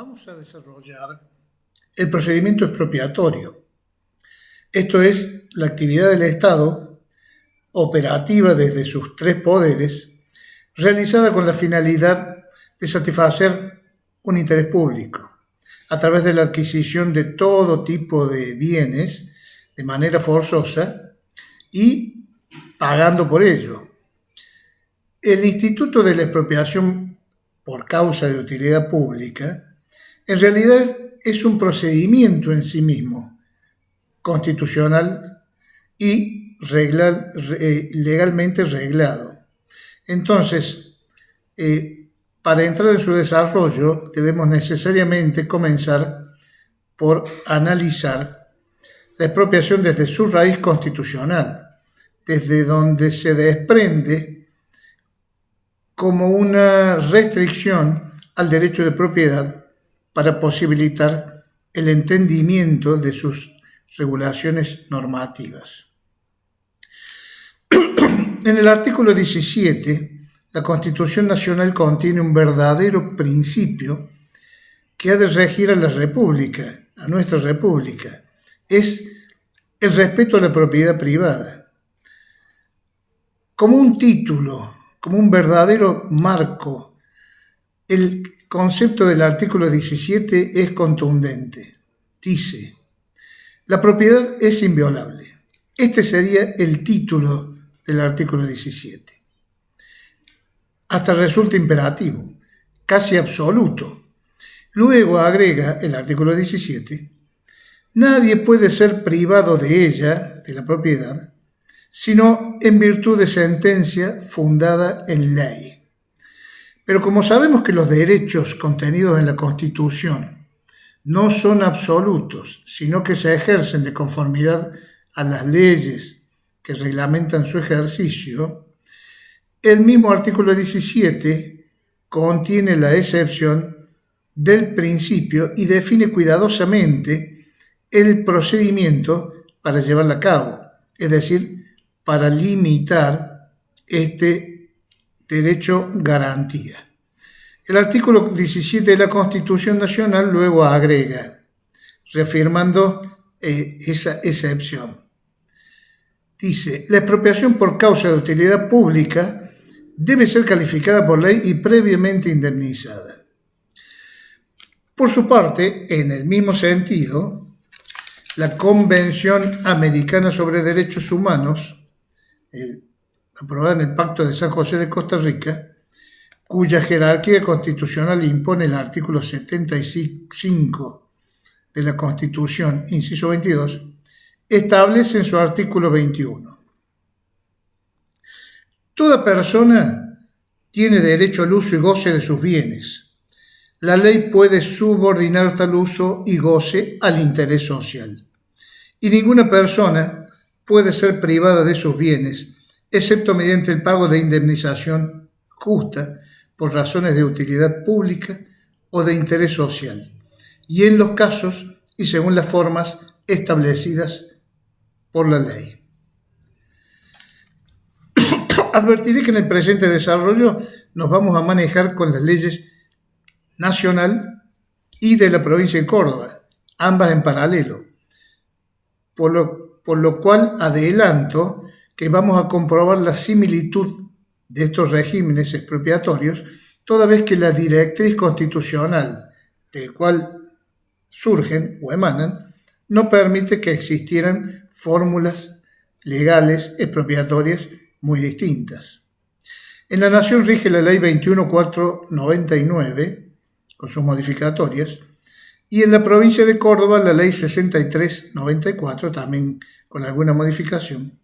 Vamos a desarrollar el procedimiento expropiatorio. Esto es la actividad del Estado operativa desde sus tres poderes, realizada con la finalidad de satisfacer un interés público, a través de la adquisición de todo tipo de bienes de manera forzosa y pagando por ello. El instituto de la expropiación por causa de utilidad pública en realidad es un procedimiento en sí mismo, constitucional y legalmente reglado. Entonces, para entrar en su desarrollo debemos necesariamente comenzar por analizar la expropiación desde su raíz constitucional, desde donde se desprende como una restricción al derecho de propiedad para posibilitar el entendimiento de sus regulaciones normativas. En el artículo 17, la Constitución Nacional contiene un verdadero principio que ha de regir a la República, a nuestra República. Es el respeto a la propiedad privada. Como un título, como un verdadero marco, el concepto del artículo 17 es contundente. Dice, la propiedad es inviolable. Este sería el título del artículo 17. Hasta resulta imperativo, casi absoluto. Luego agrega el artículo 17, nadie puede ser privado de ella, de la propiedad, sino en virtud de sentencia fundada en ley. Pero como sabemos que los derechos contenidos en la Constitución no son absolutos, sino que se ejercen de conformidad a las leyes que reglamentan su ejercicio, el mismo artículo 17 contiene la excepción del principio y define cuidadosamente el procedimiento para llevarla a cabo, es decir, para limitar este derecho garantía. El artículo 17 de la Constitución Nacional luego agrega, reafirmando esa excepción. Dice, la expropiación por causa de utilidad pública debe ser calificada por ley y previamente indemnizada. Por su parte, en el mismo sentido, la Convención Americana sobre Derechos Humanos, aprobada en el Pacto de San José de Costa Rica, cuya jerarquía constitucional impone el artículo 75 de la Constitución, inciso 22, establece en su artículo 21. Toda persona tiene derecho al uso y goce de sus bienes. La ley puede subordinar tal uso y goce al interés social. Y ninguna persona puede ser privada de sus bienes, excepto mediante el pago de indemnización justa por razones de utilidad pública o de interés social, y en los casos y según las formas establecidas por la ley. Advertiré que en el presente desarrollo nos vamos a manejar con las leyes nacional y de la provincia de Córdoba, ambas en paralelo, por lo cual adelanto que vamos a comprobar la similitud de estos regímenes expropiatorios, toda vez que la directriz constitucional del cual surgen o emanan no permite que existieran fórmulas legales expropiatorias muy distintas. En la Nación rige la Ley 21.499, con sus modificatorias, y en la provincia de Córdoba la Ley 63.94, también con alguna modificación.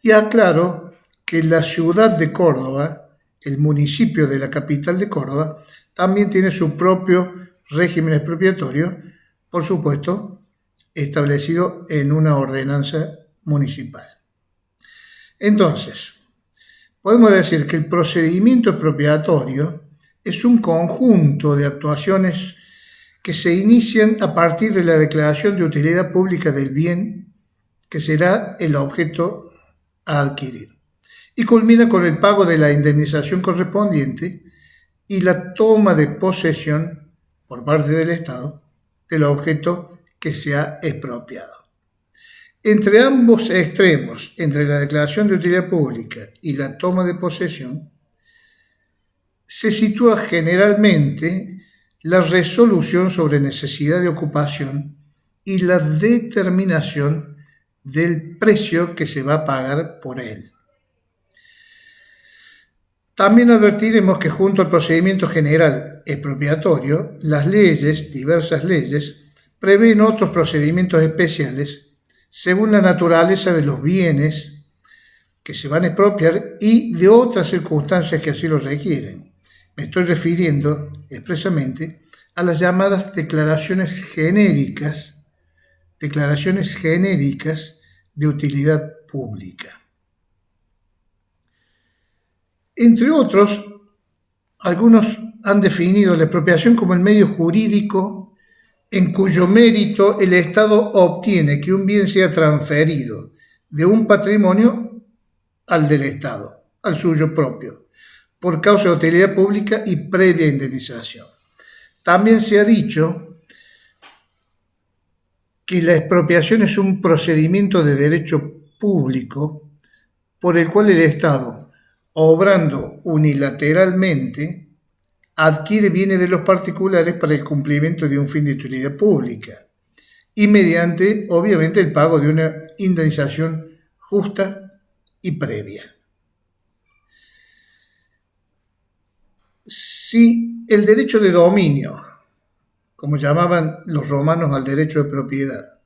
Y aclaro que la ciudad de Córdoba, el municipio de la capital de Córdoba, también tiene su propio régimen expropiatorio, por supuesto, establecido en una ordenanza municipal. Entonces, podemos decir que el procedimiento expropiatorio es un conjunto de actuaciones que se inician a partir de la declaración de utilidad pública del bien que será el objeto a adquirir y culmina con el pago de la indemnización correspondiente y la toma de posesión por parte del Estado del objeto que se ha expropiado. Entre ambos extremos, entre la declaración de utilidad pública y la toma de posesión, se sitúa generalmente la resolución sobre necesidad de ocupación y la determinación del precio que se va a pagar por él. También advertiremos que junto al procedimiento general expropiatorio, las leyes, diversas leyes, prevén otros procedimientos especiales según la naturaleza de los bienes que se van a expropiar y de otras circunstancias que así lo requieren. Me estoy refiriendo expresamente a las llamadas declaraciones genéricas de utilidad pública. Entre otros, algunos han definido la expropiación como el medio jurídico en cuyo mérito el Estado obtiene que un bien sea transferido de un patrimonio al del Estado, al suyo propio, por causa de utilidad pública y previa indemnización. También se ha dicho que la expropiación es un procedimiento de derecho público por el cual el Estado, obrando unilateralmente, adquiere bienes de los particulares para el cumplimiento de un fin de utilidad pública y mediante, obviamente, el pago de una indemnización justa y previa. Si el derecho de dominio, como llamaban los romanos al derecho de propiedad,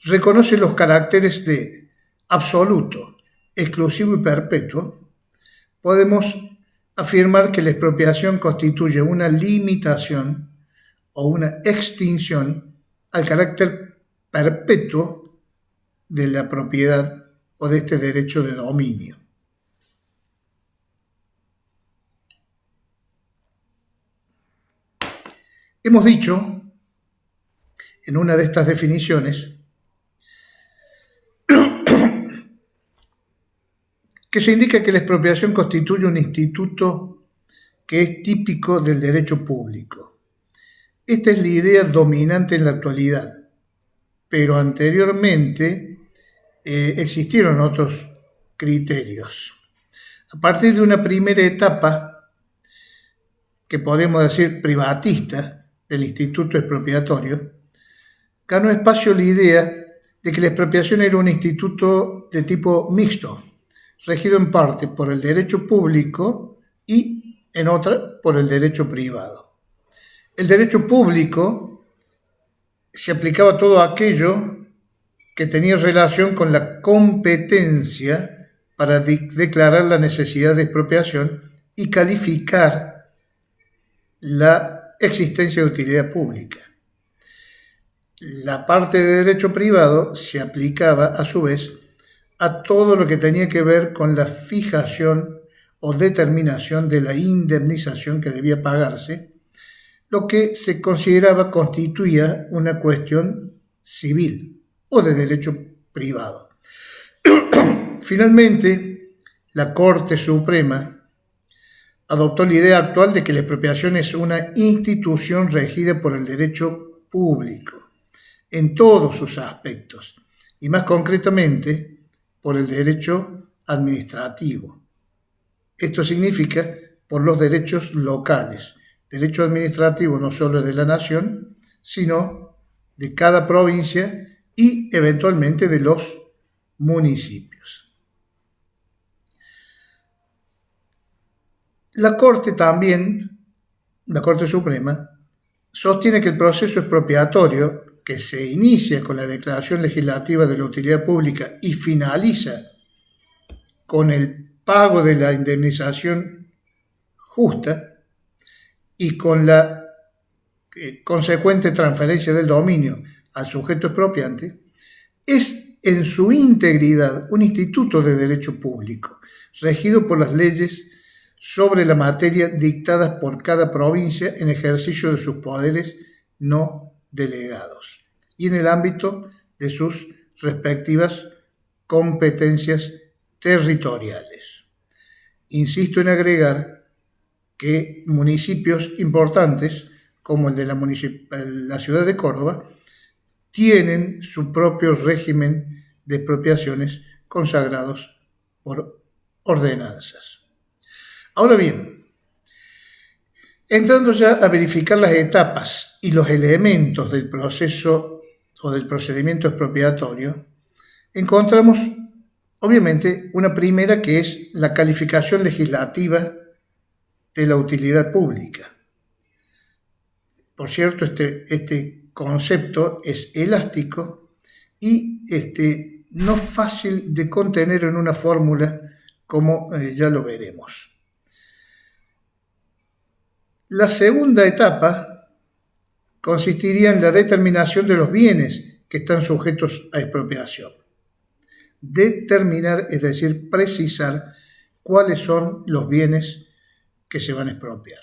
reconoce los caracteres de absoluto, exclusivo y perpetuo, podemos afirmar que la expropiación constituye una limitación o una extinción al carácter perpetuo de la propiedad o de este derecho de dominio. Hemos dicho, en una de estas definiciones, que se indica que la expropiación constituye un instituto que es típico del derecho público. Esta es la idea dominante en la actualidad, pero anteriormente existieron otros criterios. A partir de una primera etapa, que podemos decir privatista, del instituto expropiatorio, ganó espacio la idea de que la expropiación era un instituto de tipo mixto, regido en parte por el derecho público y en otra por el derecho privado. El derecho público se aplicaba a todo aquello que tenía relación con la competencia para declarar la necesidad de expropiación y calificar la existencia de utilidad pública. La parte de derecho privado se aplicaba a su vez a todo lo que tenía que ver con la fijación o determinación de la indemnización que debía pagarse, lo que se consideraba constituía una cuestión civil o de derecho privado. Finalmente, la Corte Suprema adoptó la idea actual de que la expropiación es una institución regida por el derecho público en todos sus aspectos y más concretamente por el derecho administrativo. Esto significa por los derechos locales. Derecho administrativo no solo de la nación, sino de cada provincia y eventualmente de los municipios. La Corte Suprema, sostiene que el proceso expropiatorio, que se inicia con la declaración legislativa de la utilidad pública y finaliza con el pago de la indemnización justa y con la consecuente transferencia del dominio al sujeto expropiante, es en su integridad un instituto de derecho público, regido por las leyes sobre la materia dictadas por cada provincia en ejercicio de sus poderes no delegados y en el ámbito de sus respectivas competencias territoriales. Insisto en agregar que municipios importantes como el de la ciudad de Córdoba, tienen su propio régimen de expropiaciones consagrados por ordenanzas. Ahora bien, entrando ya a verificar las etapas y los elementos del proceso o del procedimiento expropiatorio, encontramos obviamente una primera que es la calificación legislativa de la utilidad pública. Por cierto, este concepto es elástico y no fácil de contener en una fórmula, como ya lo veremos. La segunda etapa consistiría en la determinación de los bienes que están sujetos a expropiación. Determinar, es decir, precisar cuáles son los bienes que se van a expropiar.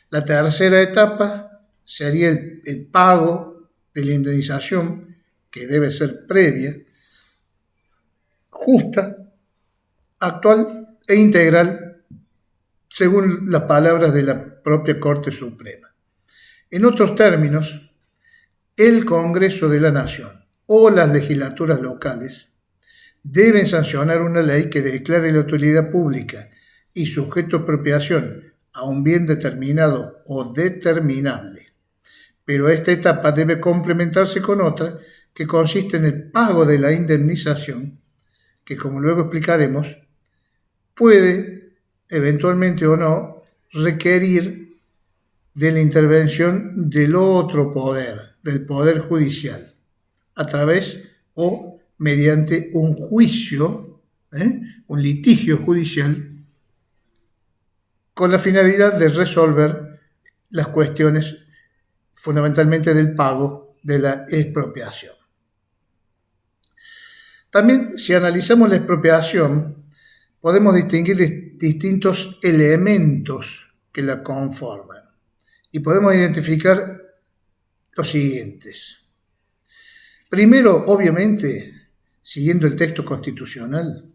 La tercera etapa sería el pago de la indemnización, que debe ser previa, justa, actual e integral, según las palabras de la propia Corte Suprema. En otros términos, el Congreso de la Nación o las legislaturas locales deben sancionar una ley que declare la utilidad pública y sujeto a expropiación a un bien determinado o determinable. Pero esta etapa debe complementarse con otra que consiste en el pago de la indemnización, que como luego explicaremos, puede eventualmente o no requerir de la intervención del otro poder, del Poder Judicial, a través o mediante un juicio, un litigio judicial, con la finalidad de resolver las cuestiones fundamentalmente del pago de la expropiación. También, si analizamos la expropiación, podemos distinguir distintos elementos que la conforman y podemos identificar los siguientes. Primero, obviamente, siguiendo el texto constitucional,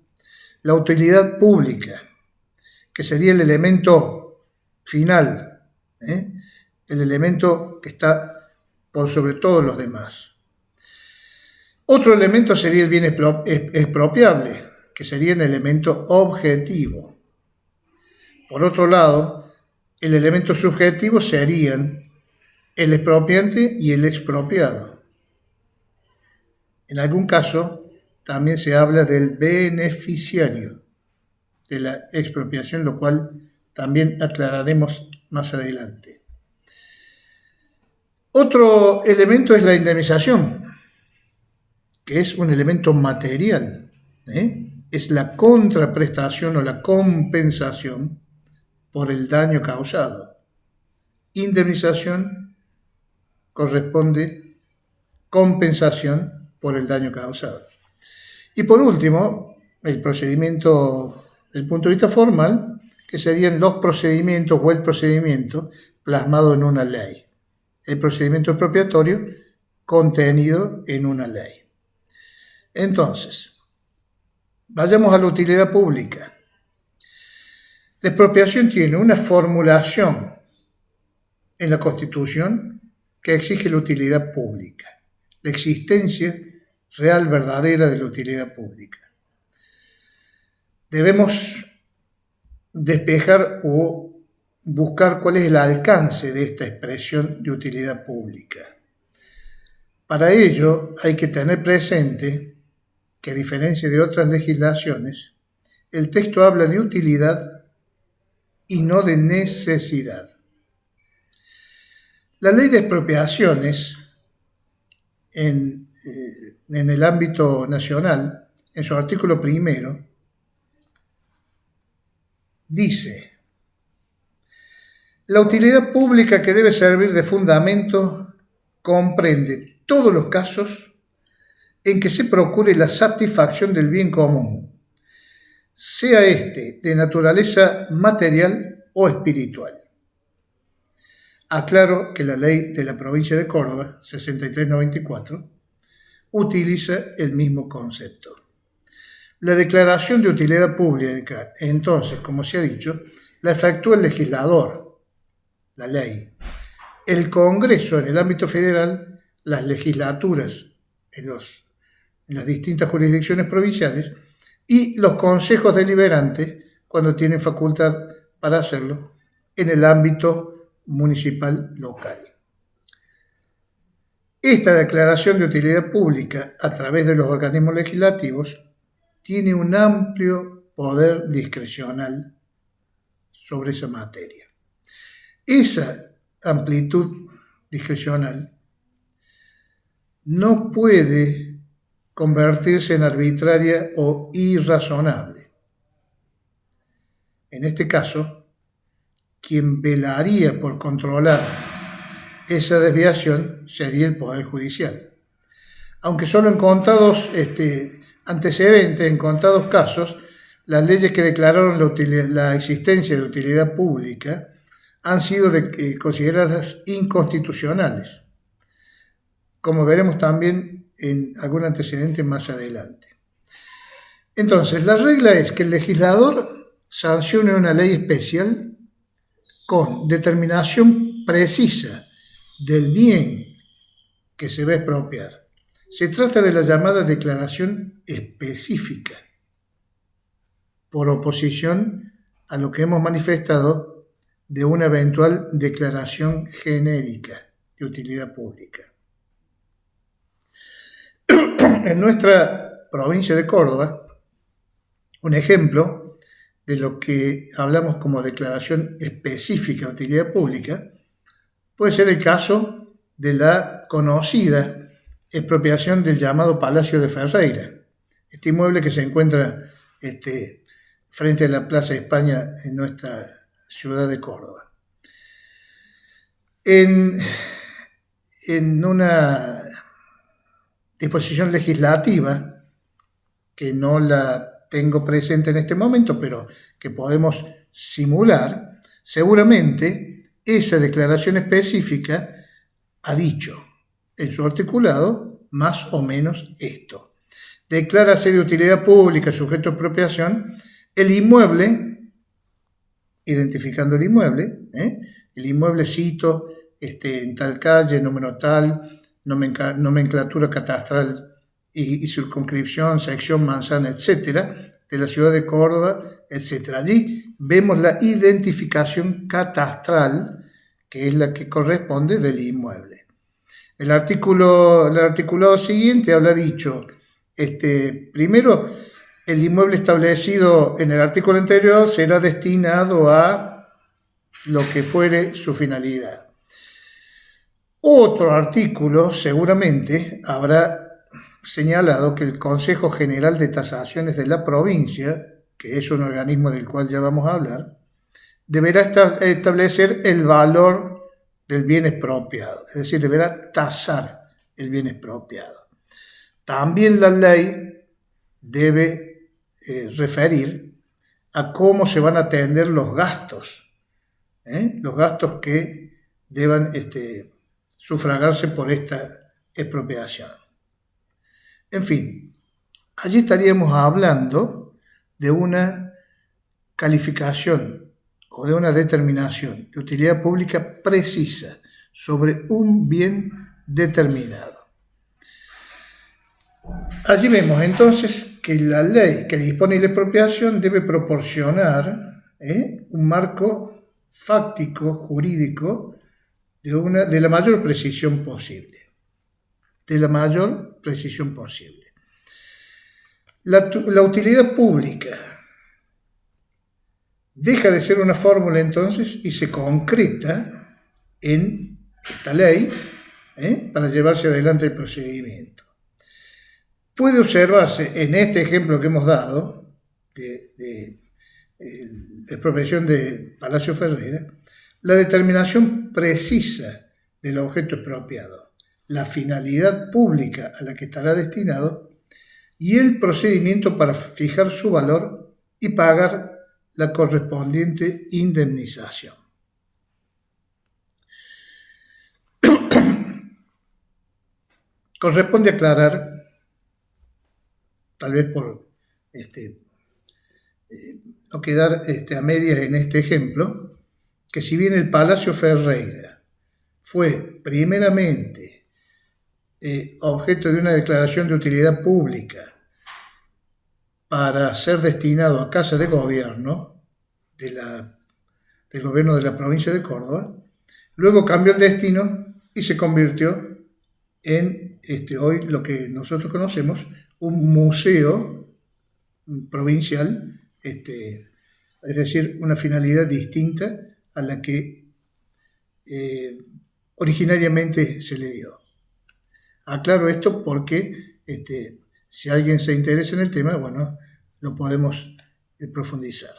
la utilidad pública, que sería el elemento final, el elemento que está por sobre todos los demás. Otro elemento sería el bien expropiable, que sería el elemento objetivo. Por otro lado, el elemento subjetivo serían el expropiante y el expropiado. En algún caso, también se habla del beneficiario de la expropiación, lo cual también aclararemos más adelante. Otro elemento es la indemnización, que es un elemento material, es la contraprestación o la compensación por el daño causado. Indemnización corresponde compensación por el daño causado. Y por último, el procedimiento desde el punto de vista formal, que serían los procedimientos o el procedimiento plasmado en una ley. El procedimiento expropiatorio contenido en una ley. Entonces, vayamos a la utilidad pública. La expropiación tiene una formulación en la Constitución que exige la utilidad pública, la existencia real, verdadera de la utilidad pública. Debemos despejar o buscar cuál es el alcance de esta expresión de utilidad pública. Para ello hay que tener presente que, a diferencia de otras legislaciones, el texto habla de utilidad y no de necesidad. La ley de expropiaciones en el ámbito nacional, en su artículo primero, dice: la utilidad pública que debe servir de fundamento comprende todos los casos en que se procure la satisfacción del bien común, sea este de naturaleza material o espiritual. Aclaro que la ley de la provincia de Córdoba, 6394, utiliza el mismo concepto. La declaración de utilidad pública, entonces, como se ha dicho, la efectúa el legislador, la ley, el Congreso en el ámbito federal, las legislaturas en las distintas jurisdicciones provinciales y los consejos deliberantes cuando tienen facultad para hacerlo en el ámbito municipal local. Esta declaración de utilidad pública a través de los organismos legislativos tiene un amplio poder discrecional sobre esa materia. Esa amplitud discrecional no puede convertirse en arbitraria o irrazonable. En este caso, quien velaría por controlar esa desviación sería el Poder Judicial. Aunque solo en contados antecedentes, en contados casos, las leyes que declararon la existencia de utilidad pública han sido consideradas inconstitucionales, como veremos también en algún antecedente más adelante. Entonces, la regla es que el legislador sancione una ley especial con determinación precisa del bien que se va a expropiar. Se trata de la llamada declaración específica, por oposición a lo que hemos manifestado de una eventual declaración genérica de utilidad pública. En nuestra provincia de Córdoba, un ejemplo de lo que hablamos como declaración específica de utilidad pública puede ser el caso de la conocida expropiación del llamado Palacio de Ferreira, este inmueble que se encuentra frente a la Plaza de España en nuestra ciudad de Córdoba. En una disposición legislativa que no la tengo presente en este momento, pero que podemos simular, seguramente esa declaración específica ha dicho en su articulado más o menos esto. Declárase de utilidad pública sujeto a expropiación el inmueble, identificando el inmueble cito en tal calle, número tal, nomenclatura catastral y circunscripción, sección, manzana, etcétera, de la ciudad de Córdoba, etcétera. Allí vemos la identificación catastral, que es la que corresponde del inmueble. El articulado siguiente habla dicho, primero, el inmueble establecido en el artículo anterior será destinado a lo que fuere su finalidad. Otro artículo seguramente habrá señalado que el Consejo General de Tasaciones de la provincia, que es un organismo del cual ya vamos a hablar, deberá establecer el valor del bien expropiado, es decir, deberá tasar el bien expropiado. También la ley debe referir a cómo se van a atender los gastos que deban sufragarse por esta expropiación. En fin, allí estaríamos hablando de una calificación o de una determinación de utilidad pública precisa sobre un bien determinado. Allí vemos entonces que la ley que dispone de la expropiación debe proporcionar un marco fáctico, jurídico, de la mayor precisión posible. La utilidad pública deja de ser una fórmula entonces y se concreta en esta ley para llevarse adelante el procedimiento. Puede observarse en este ejemplo que hemos dado de expropiación de Palacio Ferreira la determinación precisa del objeto expropiado, la finalidad pública a la que estará destinado y el procedimiento para fijar su valor y pagar la correspondiente indemnización. Corresponde aclarar, tal vez por no quedar a medias en este ejemplo, que si bien el Palacio Ferreira fue primeramente objeto de una declaración de utilidad pública para ser destinado a casa de gobierno del gobierno de la provincia de Córdoba, luego cambió el destino y se convirtió en hoy lo que nosotros conocemos, un museo provincial, es decir, una finalidad distinta a la que originariamente se le dio. Aclaro esto porque si alguien se interesa en el tema, bueno, lo podemos profundizar.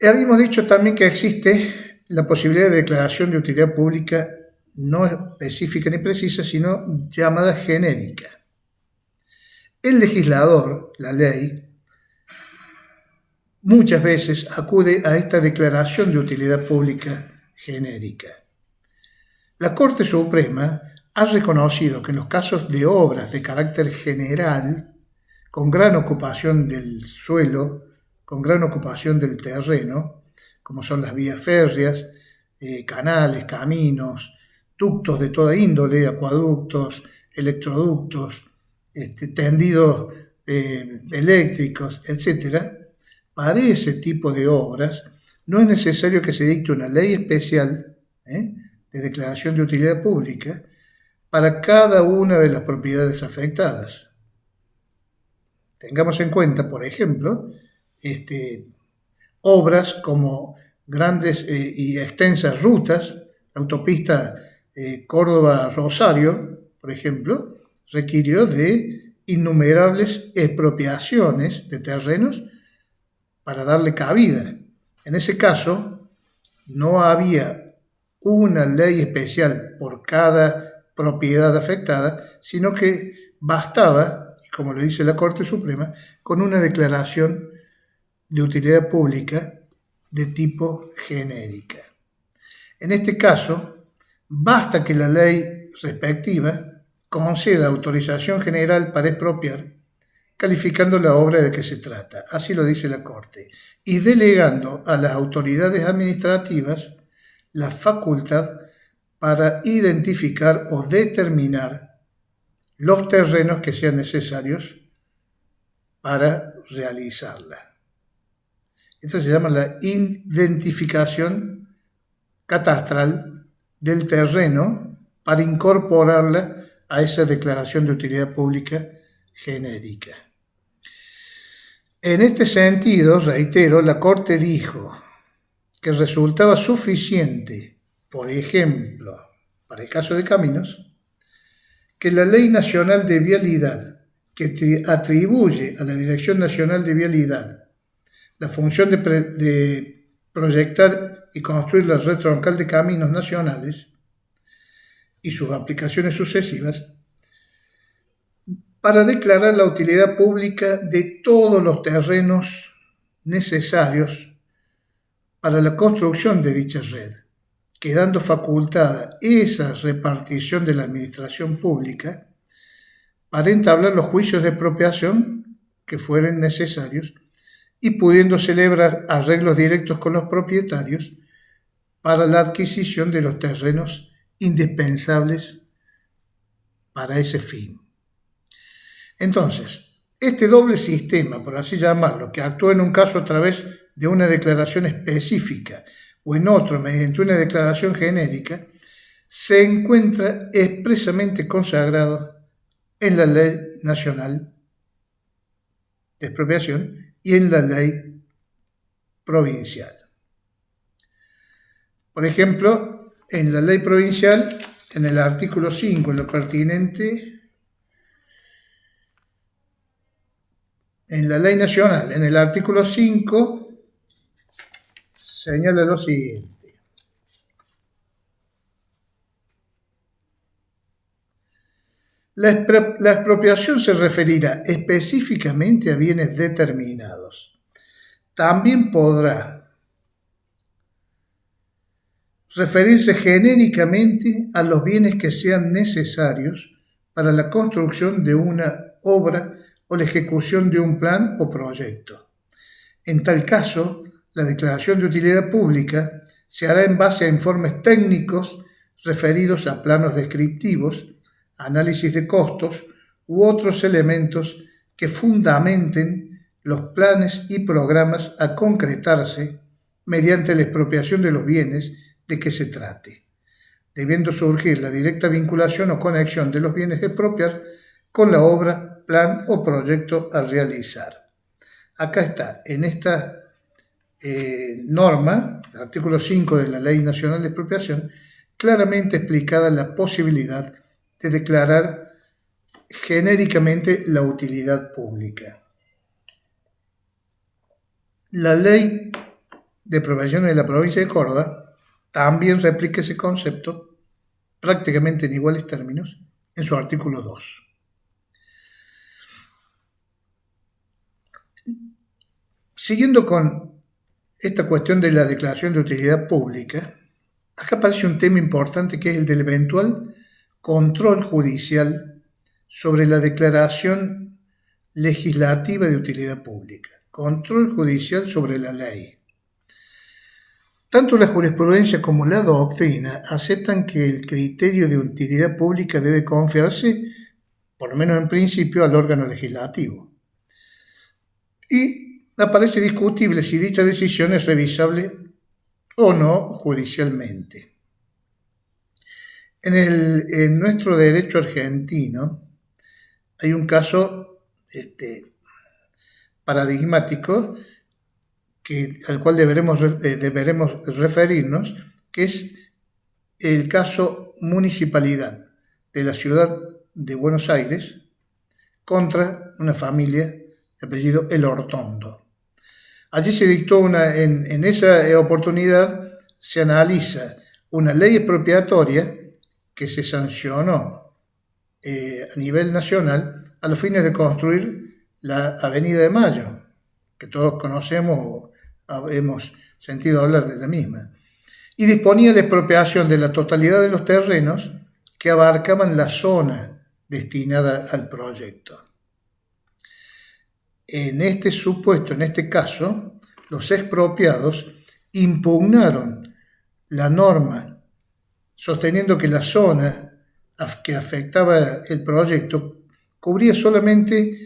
Habíamos dicho también que existe la posibilidad de declaración de utilidad pública no específica ni precisa, sino llamada genérica. El legislador, la ley, muchas veces acude a esta declaración de utilidad pública genérica. La Corte Suprema ha reconocido que en los casos de obras de carácter general, con gran ocupación del suelo, con gran ocupación del terreno, como son las vías férreas, canales, caminos, ductos de toda índole, acueductos, electroductos, tendidos eléctricos, etc. Para ese tipo de obras no es necesario que se dicte una ley especial de declaración de utilidad pública para cada una de las propiedades afectadas. Tengamos en cuenta, por ejemplo, obras como grandes y extensas rutas, la autopista Córdoba-Rosario, por ejemplo, requirió de innumerables expropiaciones de terrenos para darle cabida. En ese caso, no había una ley especial por cada propiedad afectada, sino que bastaba, y como lo dice la Corte Suprema, con una declaración de utilidad pública de tipo genérica. En este caso, basta que la ley respectiva conceda autorización general para expropiar, calificando la obra de que se trata, así lo dice la Corte, y delegando a las autoridades administrativas la facultad para identificar o determinar los terrenos que sean necesarios para realizarla. Esto se llama la identificación catastral del terreno para incorporarla a esa declaración de utilidad pública genérica. En este sentido, reitero, la Corte dijo que resultaba suficiente, por ejemplo, para el caso de caminos, que la Ley Nacional de Vialidad, que atribuye a la Dirección Nacional de Vialidad la función de proyectar y construir la red troncal de caminos nacionales y sus aplicaciones sucesivas, para declarar la utilidad pública de todos los terrenos necesarios para la construcción de dicha red, quedando facultada esa repartición de la administración pública para entablar los juicios de expropiación que fueren necesarios y pudiendo celebrar arreglos directos con los propietarios para la adquisición de los terrenos indispensables para ese fin. Entonces, este doble sistema, por así llamarlo, que actúa en un caso a través de una declaración específica o en otro mediante una declaración genérica, se encuentra expresamente consagrado en la Ley Nacional de Expropiación y en la Ley Provincial. Por ejemplo, en la Ley Provincial, en el artículo 5, en lo pertinente. En la Ley Nacional, en el artículo 5, señala lo siguiente. La expropiación se referirá específicamente a bienes determinados. También podrá referirse genéricamente a los bienes que sean necesarios para la construcción de una obra o la ejecución de un plan o proyecto. En tal caso, la declaración de utilidad pública se hará en base a informes técnicos referidos a planos descriptivos, análisis de costos u otros elementos que fundamenten los planes y programas a concretarse mediante la expropiación de los bienes de que se trate, debiendo surgir la directa vinculación o conexión de los bienes a expropiar con la obra, plan o proyecto a realizar. Acá está, en esta norma, el artículo 5 de la Ley Nacional de Expropiación, claramente explicada la posibilidad de declarar genéricamente la utilidad pública. La Ley de Expropiaciones de la provincia de Córdoba también replica ese concepto prácticamente en iguales términos en su artículo 2. Siguiendo con esta cuestión de la declaración de utilidad pública, acá aparece un tema importante que es el del eventual control judicial sobre la declaración legislativa de utilidad pública. Control judicial sobre la ley. Tanto la jurisprudencia como la doctrina aceptan que el criterio de utilidad pública debe confiarse, por lo menos en principio, al órgano legislativo. Y aparece discutible si dicha decisión es revisable o no judicialmente. En nuestro derecho argentino hay un caso paradigmático al cual deberemos referirnos, que es el caso Municipalidad de la ciudad de Buenos Aires contra una familia de apellido Elortondo. Allí se dictó en esa oportunidad se analiza una ley expropiatoria que se sancionó a nivel nacional a los fines de construir la Avenida de Mayo, que todos conocemos o hemos sentido hablar de la misma, y disponía la expropiación de la totalidad de los terrenos que abarcaban la zona destinada al proyecto. En este supuesto, en este caso, los expropiados impugnaron la norma, sosteniendo que la zona que afectaba el proyecto cubría solamente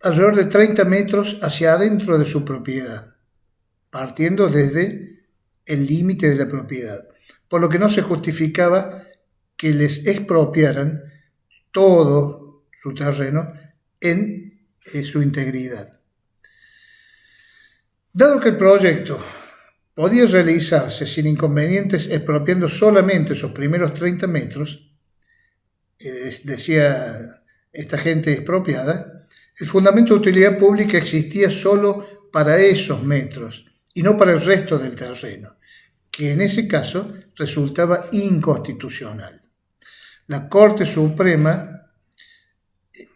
alrededor de 30 metros hacia adentro de su propiedad, partiendo desde el límite de la propiedad, por lo que no se justificaba que les expropiaran todo su terreno en su integridad. Dado que el proyecto podía realizarse sin inconvenientes expropiando solamente esos primeros 30 metros, decía esta gente expropiada, el fundamento de utilidad pública existía solo para esos metros y no para el resto del terreno, que en ese caso resultaba inconstitucional. La Corte Suprema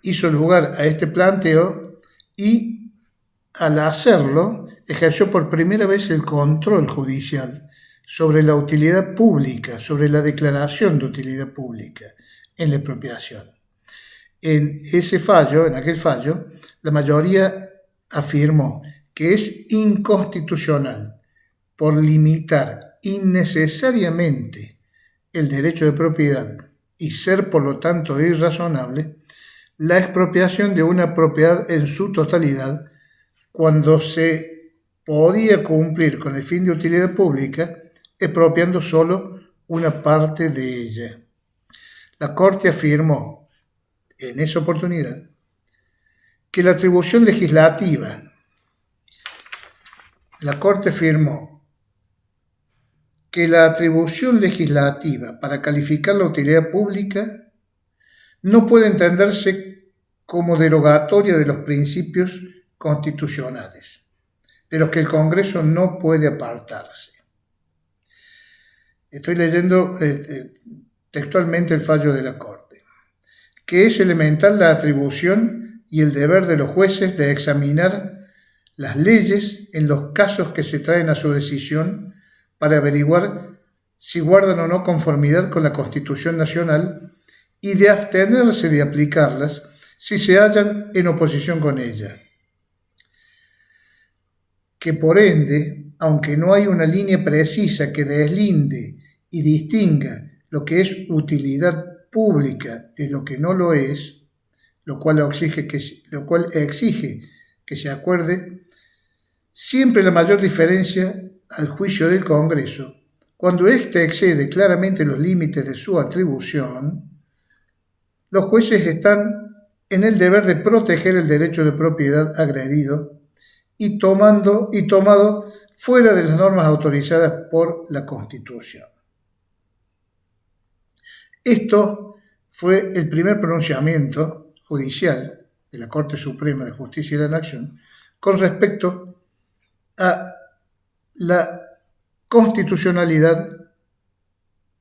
hizo lugar a este planteo y, al hacerlo, ejerció por primera vez el control judicial sobre la utilidad pública, sobre la declaración de utilidad pública en la expropiación. En aquel fallo, la mayoría afirmó que es inconstitucional por limitar innecesariamente el derecho de propiedad y ser por lo tanto irrazonable la expropiación de una propiedad en su totalidad cuando se podía cumplir con el fin de utilidad pública expropiando solo una parte de ella. La Corte afirmó en esa oportunidad que la atribución legislativa, la Corte afirmó que la atribución legislativa para calificar la utilidad pública no puede entenderse como derogatoria de los principios constitucionales, de los que el Congreso no puede apartarse. Estoy leyendo textualmente el fallo de la Corte, que es elemental la atribución y el deber de los jueces de examinar las leyes en los casos que se traen a su decisión para averiguar si guardan o no conformidad con la Constitución Nacional y de abstenerse de aplicarlas si se hallan en oposición con ella. que por ende, aunque no hay una línea precisa que deslinde y distinga lo que es utilidad pública de lo que no lo es, lo cual exige que se acuerde siempre la mayor diferencia al juicio del Congreso, cuando éste excede claramente los límites de su atribución, los jueces están en el deber de proteger el derecho de propiedad agredido y tomado fuera de las normas autorizadas por la Constitución. Esto fue el primer pronunciamiento judicial de la Corte Suprema de Justicia de la Nación con respecto a la constitucionalidad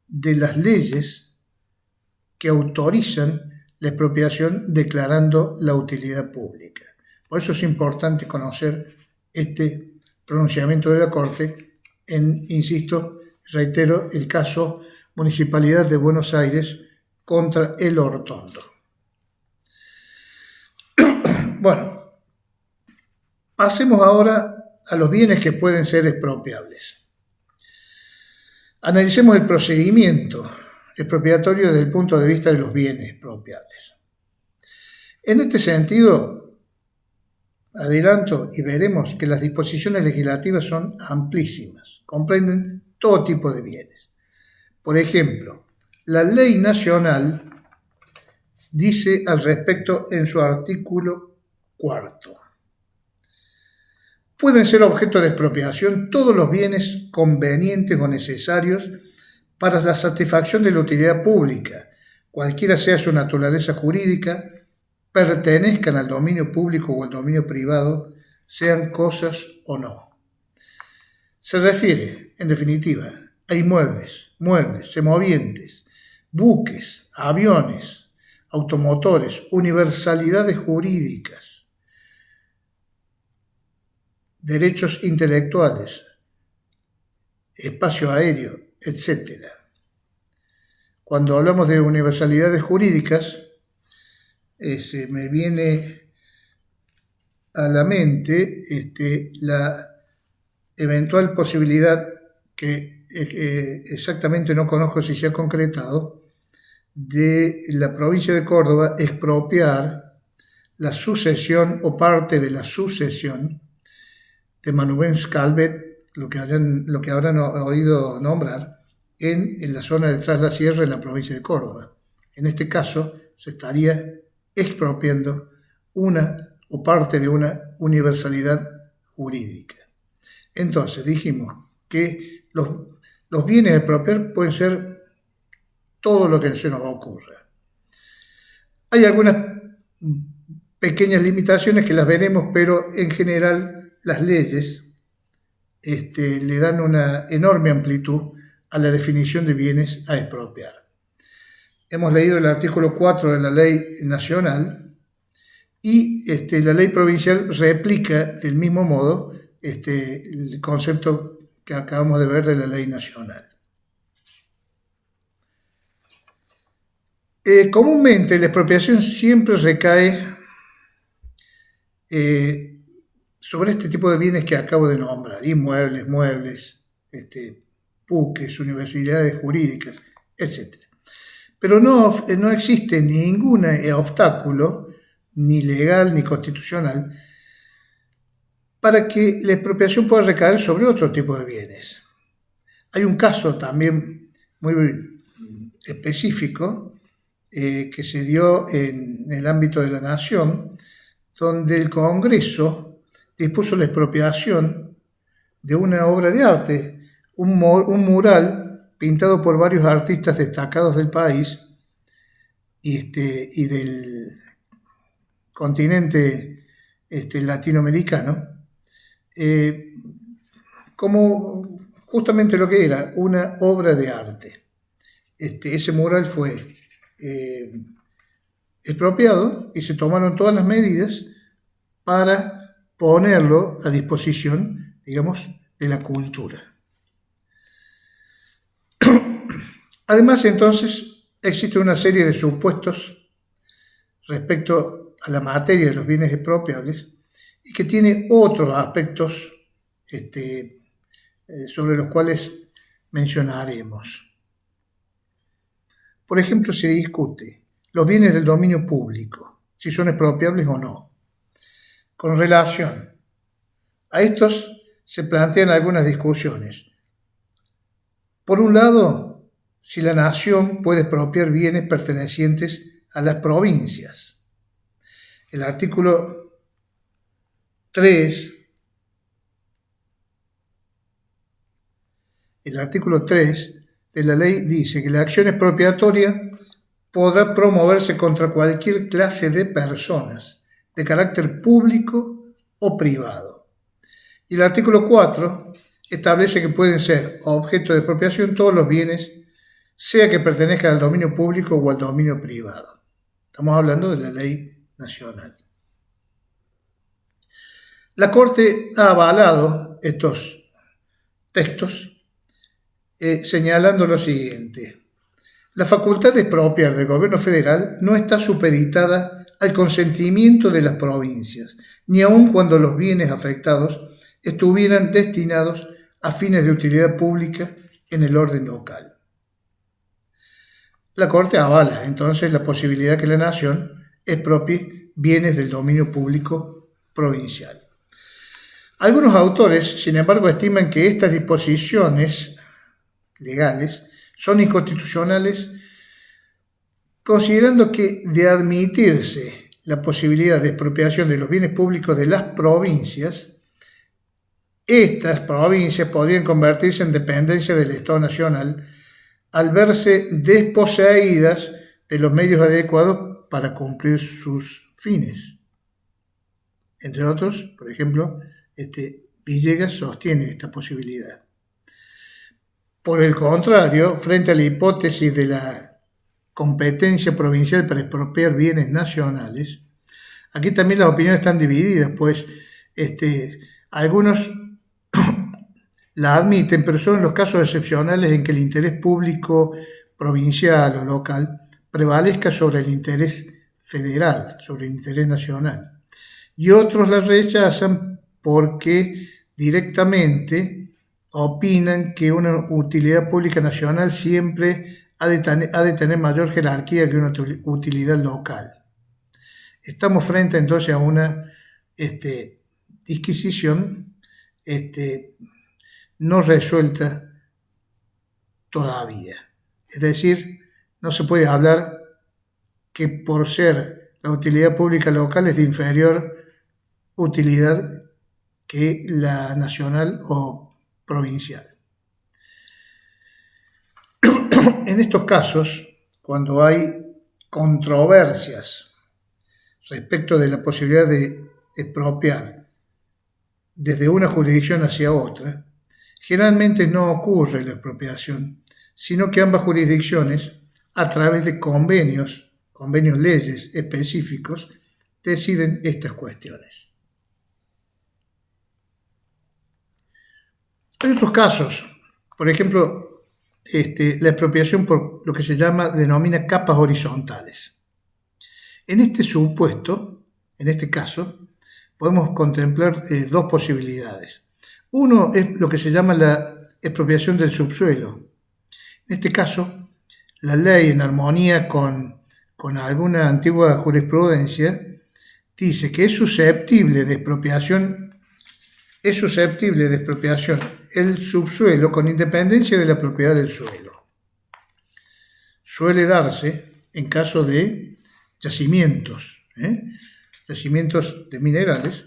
de las leyes que autorizan la expropiación declarando la utilidad pública. Por eso es importante conocer este pronunciamiento de la Corte en, insisto, reitero, el caso Municipalidad de Buenos Aires contra El Hortondo. Bueno, pasemos ahora a los bienes que pueden ser expropiables. Analicemos el procedimiento expropiatorio desde el punto de vista de los bienes expropiables. En este sentido, adelanto y veremos que las disposiciones legislativas son amplísimas, comprenden todo tipo de bienes. Por ejemplo, la Ley Nacional dice al respecto en su artículo 4. Pueden ser objeto de expropiación todos los bienes convenientes o necesarios para la satisfacción de la utilidad pública, cualquiera sea su naturaleza jurídica, pertenezcan al dominio público o al dominio privado, sean cosas o no. Se refiere, en definitiva, a inmuebles, muebles, semovientes, buques, aviones, automotores, universalidades jurídicas, derechos intelectuales, espacio aéreo, etc. Cuando hablamos de universalidades jurídicas, se me viene a la mente la eventual posibilidad que exactamente no conozco si se ha concretado, de la provincia de Córdoba expropiar la sucesión o parte de la sucesión de Manubens Calvet, lo que habrán oído nombrar, en la zona de Tras la Sierra, en la provincia de Córdoba. En este caso, se estaría expropiando una o parte de una universalidad jurídica. Entonces, dijimos que los bienes a expropiar pueden ser todo lo que se nos ocurra. Hay algunas pequeñas limitaciones que las veremos, pero en general las leyes le dan una enorme amplitud a la definición de bienes a expropiar. Hemos leído el artículo 4 de la Ley Nacional y la Ley Provincial replica del mismo modo el concepto que acabamos de ver de la Ley Nacional. Comúnmente la expropiación siempre recae sobre este tipo de bienes que acabo de nombrar: inmuebles, muebles, buques, universidades jurídicas, etc. Pero no existe ningún obstáculo, ni legal ni constitucional, para que la expropiación pueda recaer sobre otro tipo de bienes. Hay un caso también muy específico que se dio en el ámbito de la nación, donde el Congreso dispuso la expropiación de una obra de arte, un mural pintado por varios artistas destacados del país y del continente latinoamericano, como justamente lo que era una obra de arte. Ese mural fue expropiado y se tomaron todas las medidas para ponerlo a disposición, digamos, de la cultura. Además, entonces, existe una serie de supuestos respecto a la materia de los bienes expropiables y que tiene otros aspectos sobre los cuales mencionaremos. Por ejemplo, se discute los bienes del dominio público, si son expropiables o no. Con relación a estos se plantean algunas discusiones. Por un lado, si la nación puede expropiar bienes pertenecientes a las provincias. El artículo 3 de la ley dice que la acción expropiatoria podrá promoverse contra cualquier clase de personas, de carácter público o privado. Y el artículo 4 establece que pueden ser objeto de expropiación todos los bienes, sea que pertenezcan al dominio público o al dominio privado. Estamos hablando de la ley nacional. La Corte ha avalado estos textos señalando lo siguiente: la facultad de expropiar del gobierno federal no está supeditada al consentimiento de las provincias, ni aun cuando los bienes afectados estuvieran destinados a fines de utilidad pública en el orden local. La Corte avala entonces la posibilidad que la nación expropie bienes del dominio público provincial. Algunos autores, sin embargo, estiman que estas disposiciones legales son inconstitucionales, considerando que de admitirse la posibilidad de expropiación de los bienes públicos de las provincias, estas provincias podrían convertirse en dependencia del Estado Nacional al verse desposeídas de los medios adecuados para cumplir sus fines. Entre otros, por ejemplo, Villegas sostiene esta posibilidad. Por el contrario, frente a la hipótesis de la competencia provincial para expropiar bienes nacionales, aquí también las opiniones están divididas, pues algunos la admiten, pero son los casos excepcionales en que el interés público provincial o local prevalezca sobre el interés federal, sobre el interés nacional. Y otros la rechazan porque directamente opinan que una utilidad pública nacional siempre ha de tener mayor jerarquía que una utilidad local. Estamos frente entonces a una disquisición no resuelta todavía. Es decir, no se puede hablar que por ser la utilidad pública local es de inferior utilidad que la nacional o provincial. En estos casos, cuando hay controversias respecto de la posibilidad de expropiar desde una jurisdicción hacia otra, generalmente no ocurre la expropiación, sino que ambas jurisdicciones, a través de convenios, leyes específicos, deciden estas cuestiones. Hay otros casos, por ejemplo, la expropiación por lo que se denomina capas horizontales. En este supuesto, en este caso, podemos contemplar dos posibilidades. Uno es lo que se llama la expropiación del subsuelo. En este caso, la ley, en armonía con alguna antigua jurisprudencia, dice que es susceptible de expropiación el subsuelo con independencia de la propiedad del suelo. Suele darse en caso de yacimientos de minerales,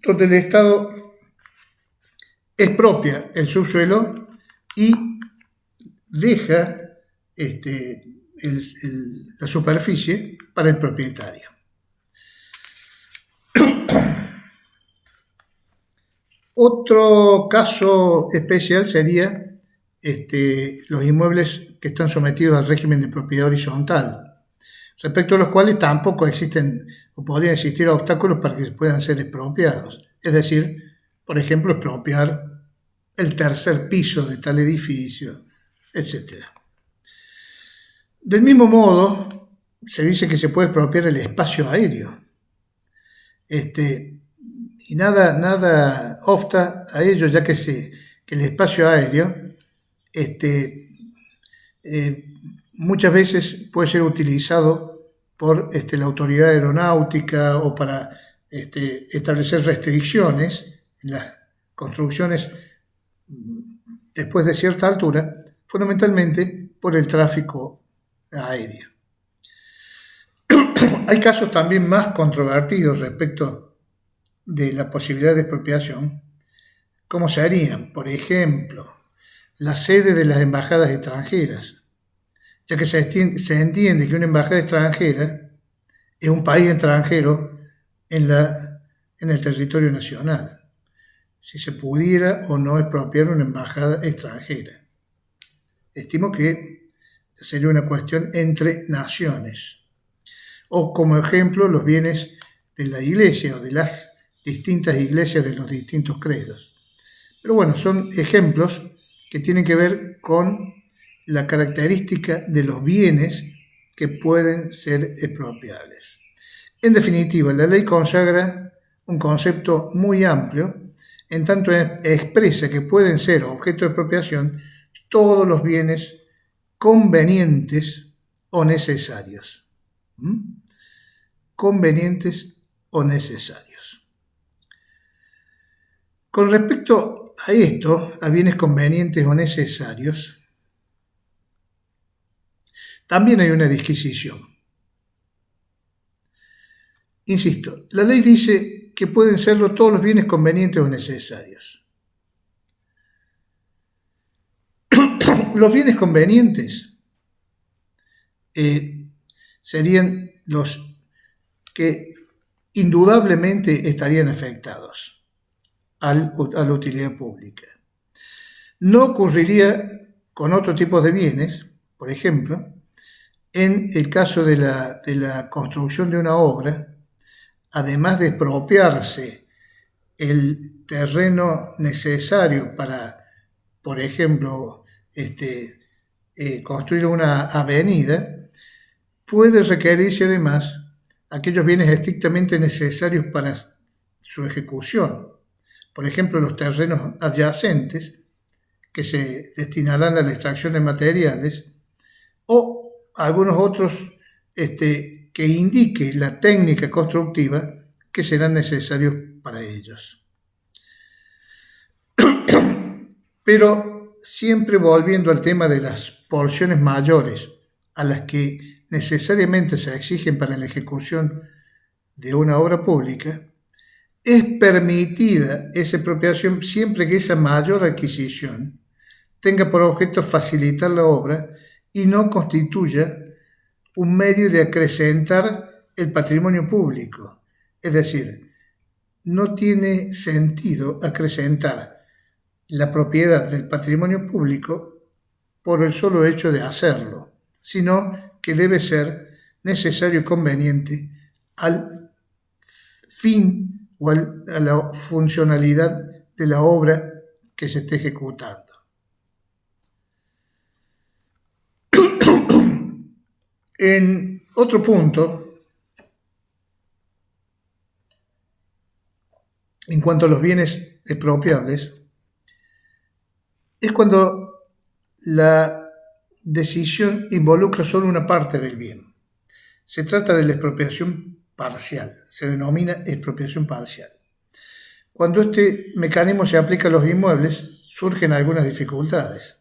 donde el Estado expropia el subsuelo y deja la superficie para el propietario. Otro caso especial sería los inmuebles que están sometidos al régimen de propiedad horizontal, respecto a los cuales tampoco existen o podrían existir obstáculos para que puedan ser expropiados. Es decir, por ejemplo, expropiar el tercer piso de tal edificio, etc. Del mismo modo, se dice que se puede expropiar el espacio aéreo. y nada obsta a ello, ya que el espacio aéreo muchas veces puede ser utilizado por la autoridad aeronáutica o para establecer restricciones en las construcciones después de cierta altura, fundamentalmente por el tráfico aéreo. Hay casos también más controvertidos respecto de la posibilidad de expropiación, como serían, por ejemplo, la sede de las embajadas extranjeras, ya que se entiende que una embajada extranjera es un país extranjero en el territorio nacional, si se pudiera o no expropiar una embajada extranjera. Estimo que sería una cuestión entre naciones. O como ejemplo, los bienes de la iglesia o de las distintas iglesias de los distintos credos. Pero bueno, son ejemplos que tienen que ver con la característica de los bienes que pueden ser expropiables. En definitiva, la ley consagra un concepto muy amplio, en tanto expresa que pueden ser objeto de expropiación todos los bienes convenientes o necesarios. Convenientes o necesarios. Con respecto a esto, a bienes convenientes o necesarios, también hay una disquisición. Insisto, la ley dice que pueden serlo todos los bienes convenientes o necesarios. Los bienes convenientes serían los que indudablemente estarían afectados a la utilidad pública. No ocurriría con otro tipo de bienes, por ejemplo, en el caso de la construcción de una obra, además de expropiarse el terreno necesario para, por ejemplo, construir una avenida, puede requerirse además aquellos bienes estrictamente necesarios para su ejecución. Por ejemplo, los terrenos adyacentes que se destinarán a la extracción de materiales o algunos otros que indique la técnica constructiva que serán necesarios para ellos. Pero siempre volviendo al tema de las porciones mayores a las que necesariamente se exigen para la ejecución de una obra pública, es permitida esa expropiación siempre que esa mayor adquisición tenga por objeto facilitar la obra y no constituya un medio de acrecentar el patrimonio público. Es decir, no tiene sentido acrecentar la propiedad del patrimonio público por el solo hecho de hacerlo, sino que debe ser necesario y conveniente al fin o a la funcionalidad de la obra que se esté ejecutando. En otro punto, en cuanto a los bienes expropiables, es cuando la decisión involucra solo una parte del bien. Se trata de la expropiación parcial, se denomina expropiación parcial. Cuando este mecanismo se aplica a los inmuebles, surgen algunas dificultades.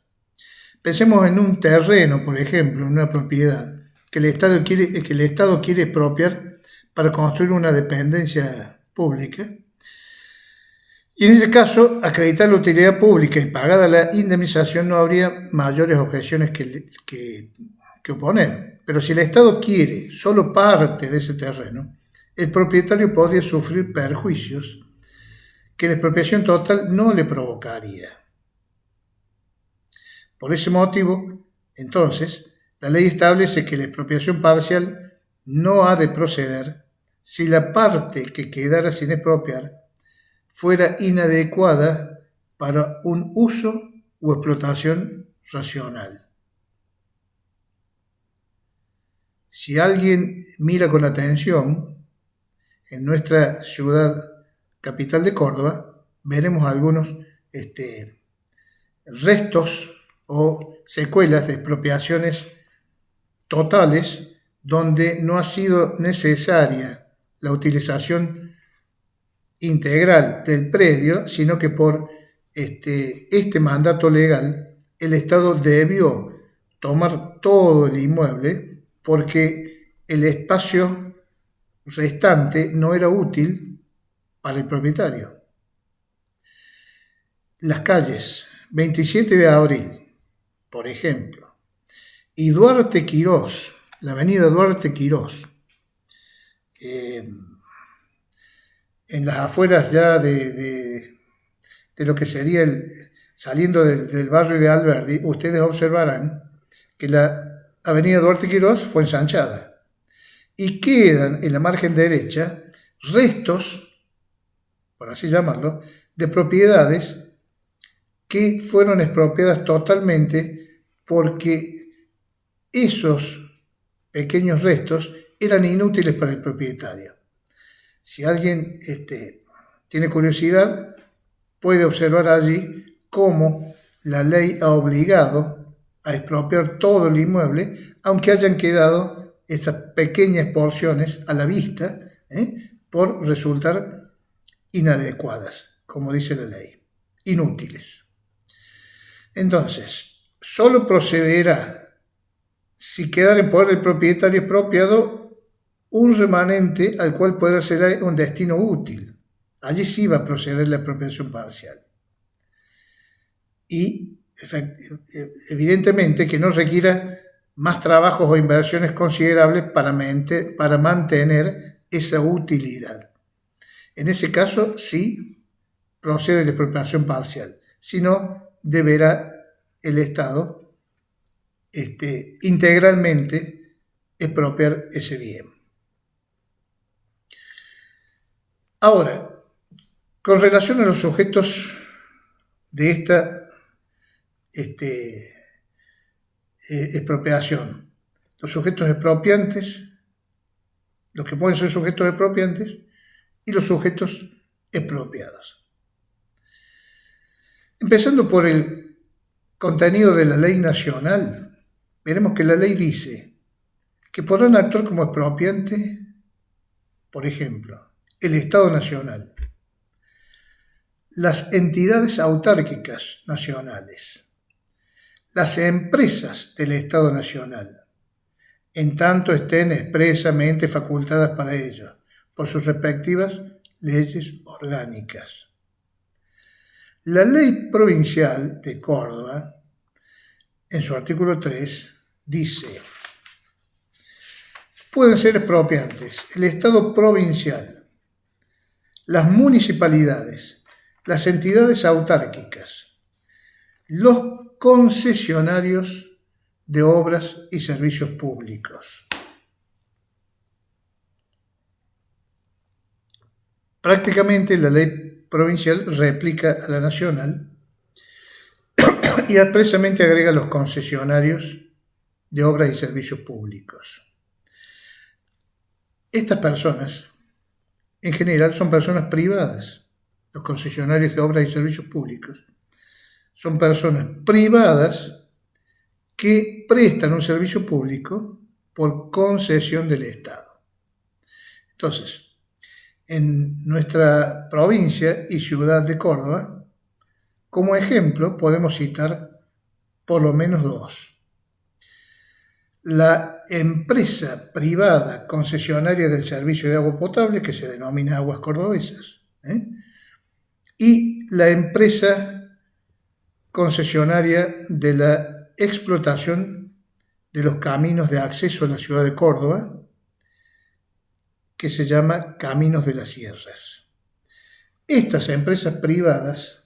Pensemos en un terreno, por ejemplo, en una propiedad que el Estado quiere expropiar para construir una dependencia pública. Y en ese caso, acreditar la utilidad pública y pagada la indemnización no habría mayores objeciones que oponer. Pero si el Estado quiere solo parte de ese terreno, el propietario podría sufrir perjuicios que la expropiación total no le provocaría. Por ese motivo, entonces, la ley establece que la expropiación parcial no ha de proceder si la parte que quedara sin expropiar fuera inadecuada para un uso o explotación racional. Si alguien mira con atención, en nuestra ciudad capital de Córdoba, veremos algunos restos o secuelas de expropiaciones totales donde no ha sido necesaria la utilización integral del predio, sino que por este mandato legal el Estado debió tomar todo el inmueble porque el espacio restante no era útil para el propietario. Las calles 27 de abril, por ejemplo, y Duarte Quirós, la avenida Duarte Quirós, en las afueras ya de lo que sería saliendo del barrio de Alberdi, ustedes observarán que la avenida Duarte Quirós fue ensanchada y quedan en la margen derecha restos, por así llamarlo, de propiedades que fueron expropiadas totalmente porque esos pequeños restos eran inútiles para el propietario. Si alguien tiene curiosidad, puede observar allí cómo la ley ha obligado a expropiar todo el inmueble, aunque hayan quedado estas pequeñas porciones a la vista, por resultar inadecuadas, como dice la ley, inútiles. Entonces, solo procederá si quedara en poder del propietario expropiado un remanente al cual podrá ser un destino útil. Allí sí va a proceder la expropiación parcial. Y evidentemente que no requiera más trabajos o inversiones considerables para mantener esa utilidad. En ese caso sí procede la expropiación parcial. Si no, deberá el Estado integralmente expropiar ese bien. Ahora, con relación a los sujetos de esta expropiación, los sujetos expropiantes, los que pueden ser sujetos expropiantes y los sujetos expropiados. Empezando por el contenido de la ley nacional, veremos que la ley dice que podrán actuar como expropiante, por ejemplo, el Estado Nacional, las entidades autárquicas nacionales, las empresas del Estado Nacional, en tanto estén expresamente facultadas para ello, por sus respectivas leyes orgánicas. La ley provincial de Córdoba, en su artículo 3, dice: pueden ser expropiantes el Estado provincial, las municipalidades, las entidades autárquicas, los concesionarios de obras y servicios públicos. Prácticamente la ley provincial replica a la nacional y expresamente agrega los concesionarios de obras y servicios públicos. Estas personas, en general, son personas privadas. Los concesionarios de obras y servicios públicos son personas privadas que prestan un servicio público por concesión del Estado. Entonces, en nuestra provincia y ciudad de Córdoba, como ejemplo, podemos citar por lo menos dos. La empresa privada concesionaria del servicio de agua potable, que se denomina Aguas Cordobesas, y la empresa concesionaria de la explotación de los caminos de acceso a la ciudad de Córdoba, que se llama Caminos de las Sierras. Estas empresas privadas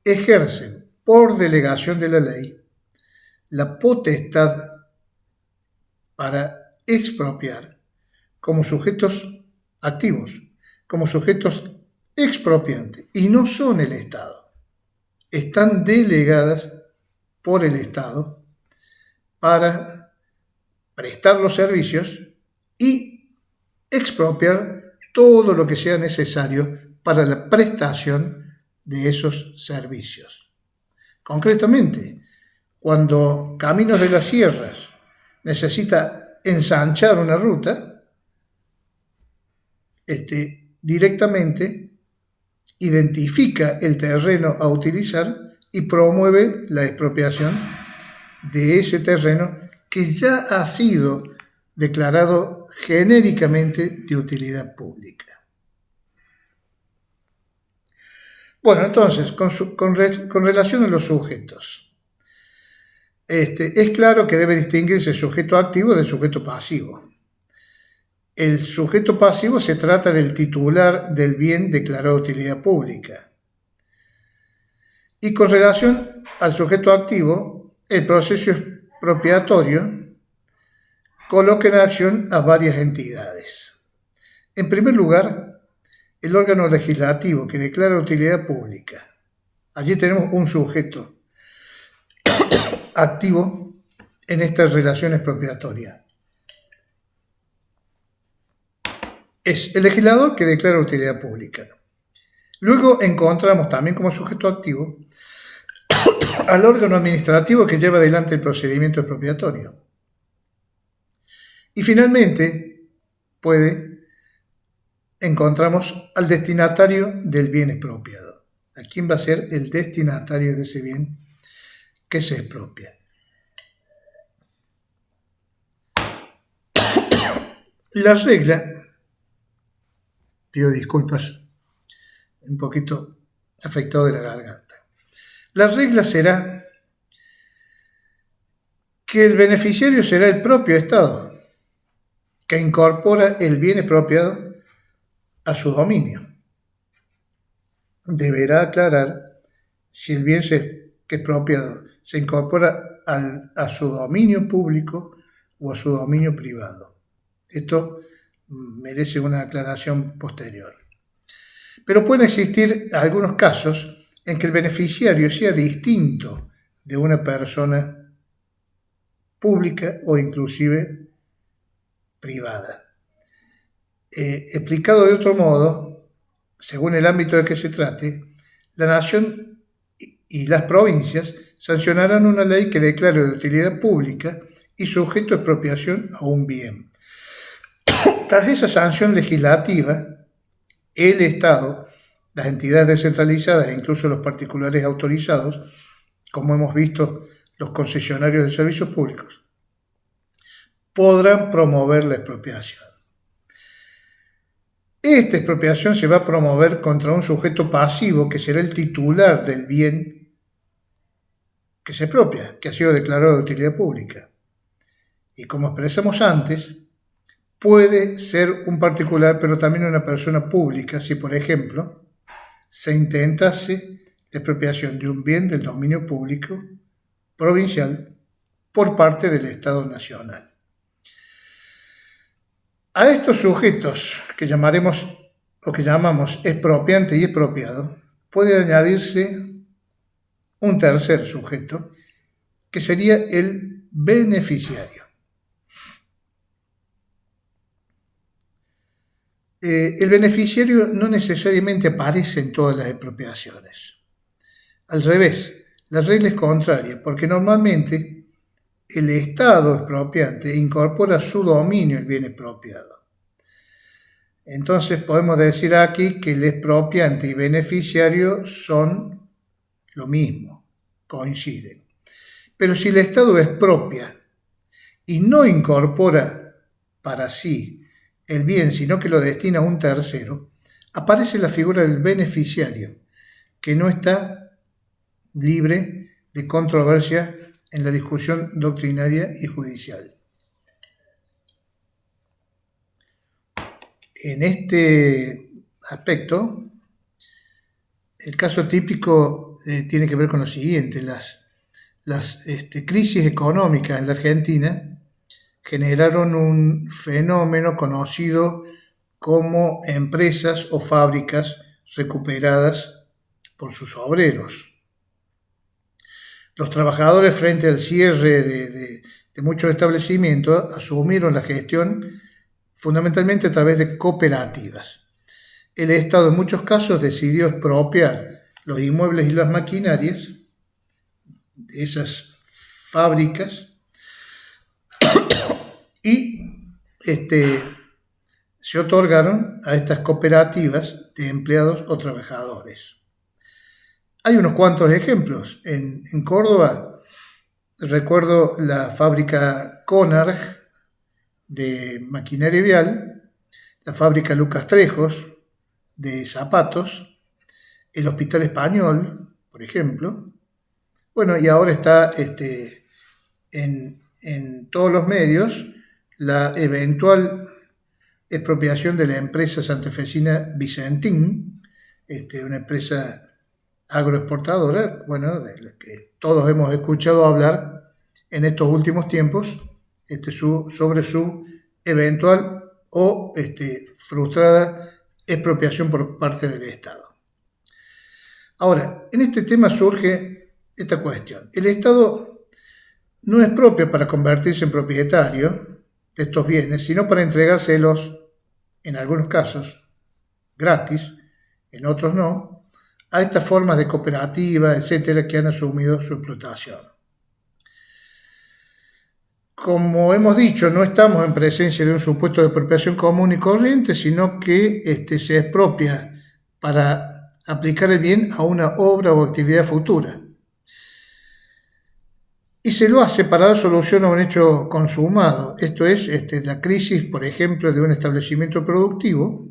ejercen por delegación de la ley la potestad para expropiar como sujetos activos, como sujetos expropiantes, y no son el Estado. Están delegadas por el Estado para prestar los servicios y expropiar todo lo que sea necesario para la prestación de esos servicios. Concretamente, cuando Caminos de las Sierras necesita ensanchar una ruta, directamente identifica el terreno a utilizar y promueve la expropiación de ese terreno que ya ha sido declarado genéricamente de utilidad pública. Bueno, entonces, con relación a los sujetos, es claro que debe distinguirse el sujeto activo del sujeto pasivo. El sujeto pasivo se trata del titular del bien declarado de utilidad pública. Y con relación al sujeto activo, el proceso expropiatorio coloca en acción a varias entidades. En primer lugar, el órgano legislativo que declara utilidad pública. Allí tenemos un sujeto activo en esta relación expropiatoria. Es el legislador que declara utilidad pública. Luego encontramos también como sujeto activo al órgano administrativo que lleva adelante el procedimiento expropiatorio. Y finalmente encontramos al destinatario del bien expropiado. ¿A quién va a ser el destinatario de ese bien que se expropia? La regla, pido disculpas, un poquito afectado de la garganta. La regla será que el beneficiario será el propio Estado, que incorpora el bien expropiado a su dominio. Deberá aclarar si el bien expropiado se incorpora a su dominio público o a su dominio privado. Esto merece una aclaración posterior. Pero pueden existir algunos casos en que el beneficiario sea distinto de una persona pública o inclusive privada. Explicado de otro modo, según el ámbito de que se trate, la nación y las provincias sancionarán una ley que declare de utilidad pública y sujeto a expropiación a un bien. Tras esa sanción legislativa, el Estado, las entidades descentralizadas e incluso los particulares autorizados, como hemos visto los concesionarios de servicios públicos, podrán promover la expropiación. Esta expropiación se va a promover contra un sujeto pasivo que será el titular del bien que se expropia, que ha sido declarado de utilidad pública. Y como expresamos antes, puede ser un particular, pero también una persona pública, si por ejemplo se intentase la expropiación de un bien del dominio público provincial por parte del Estado Nacional. A estos sujetos que llamaremos o que llamamos expropiante y expropiado, puede añadirse un tercer sujeto, que sería el beneficiario. El beneficiario no necesariamente aparece en todas las expropiaciones. Al revés, la regla es contraria, porque normalmente el Estado expropiante incorpora a su dominio el bien expropiado. Entonces podemos decir aquí que el expropiante y beneficiario son lo mismo, coinciden. Pero si el Estado expropia y no incorpora para sí el bien, sino que lo destina a un tercero, aparece la figura del beneficiario, que no está libre de controversia en la discusión doctrinaria y judicial. En este aspecto, el caso típico tiene que ver con lo siguiente: las crisis económicas en la Argentina generaron un fenómeno conocido como empresas o fábricas recuperadas por sus obreros. Los trabajadores, frente al cierre de muchos establecimientos, asumieron la gestión fundamentalmente a través de cooperativas. El Estado en muchos casos decidió expropiar los inmuebles y las maquinarias de esas fábricas y se otorgaron a estas cooperativas de empleados o trabajadores. Hay unos cuantos ejemplos. En Córdoba, recuerdo la fábrica Conarg de maquinaria vial, la fábrica Lucas Trejos de zapatos, el Hospital Español, por ejemplo. Bueno, y ahora está en todos los medios la eventual expropiación de la empresa santafesina Vicentín, una empresa agroexportadora, bueno, de la que todos hemos escuchado hablar en estos últimos tiempos, sobre su eventual o frustrada expropiación por parte del Estado. Ahora, en este tema surge esta cuestión. El Estado no es propio para convertirse en propietario de estos bienes, sino para entregárselos, en algunos casos, gratis, en otros no, a estas formas de cooperativa, etcétera, que han asumido su explotación. Como hemos dicho, no estamos en presencia de un supuesto de expropiación común y corriente, sino que se expropia para aplicar el bien a una obra o actividad futura. Y se lo hace para dar solución a un hecho consumado. Esto es la crisis, por ejemplo, de un establecimiento productivo,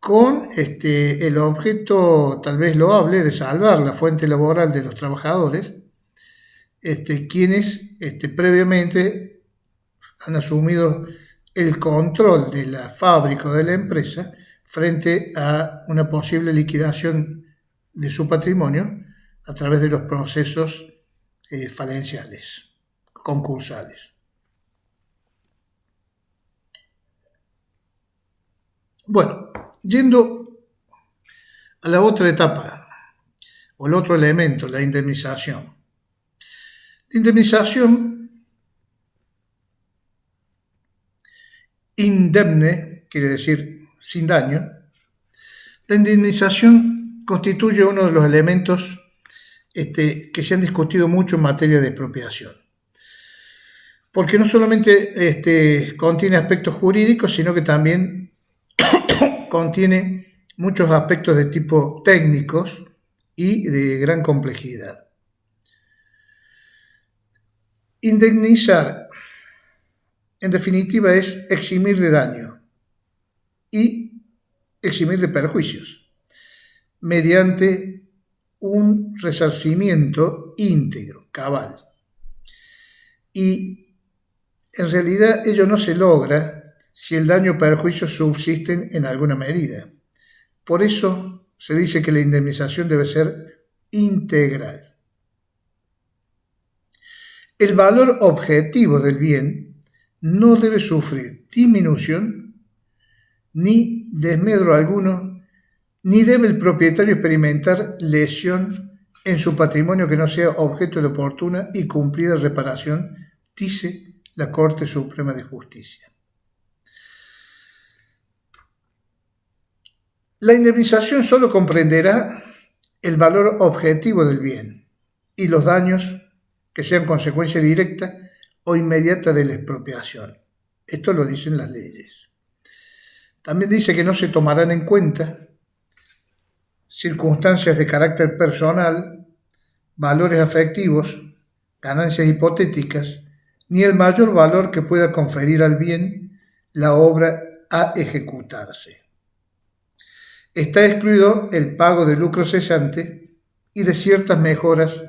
con el objeto tal vez loable de salvar la fuente laboral de los trabajadores, quienes previamente han asumido el control de la fábrica o de la empresa frente a una posible liquidación de su patrimonio a través de los procesos falenciales, concursales. Bueno, yendo a la otra etapa, o el otro elemento, la indemnización. La indemnización indemne, quiere decir sin daño. La indemnización constituye uno de los elementos que se han discutido mucho en materia de expropiación. Porque no solamente contiene aspectos jurídicos, sino que también contiene muchos aspectos de tipo técnicos y de gran complejidad. Indemnizar, en definitiva, es eximir de daño y eximir de perjuicios mediante un resarcimiento íntegro, cabal. Y en realidad ello no se logra si el daño o perjuicio subsisten en alguna medida. Por eso se dice que la indemnización debe ser integral. El valor objetivo del bien no debe sufrir disminución ni desmedro alguno, ni debe el propietario experimentar lesión en su patrimonio que no sea objeto de oportuna y cumplida reparación, dice la Corte Suprema de Justicia. La indemnización solo comprenderá el valor objetivo del bien y los daños que sean consecuencia directa o inmediata de la expropiación. Esto lo dicen las leyes. También dice que no se tomarán en cuenta circunstancias de carácter personal, valores afectivos, ganancias hipotéticas, ni el mayor valor que pueda conferir al bien la obra a ejecutarse. Está excluido el pago de lucro cesante y de ciertas mejoras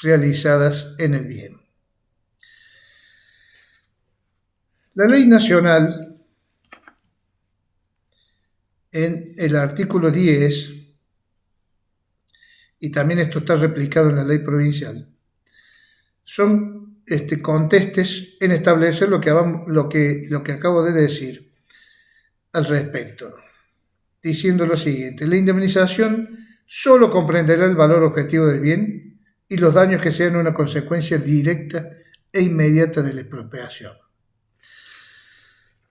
realizadas en el bien. La ley nacional, en el artículo 10, y también esto está replicado en la ley provincial, son contestes en establecer lo que acabo de decir al respecto, diciendo lo siguiente: la indemnización solo comprenderá el valor objetivo del bien y los daños que sean una consecuencia directa e inmediata de la expropiación.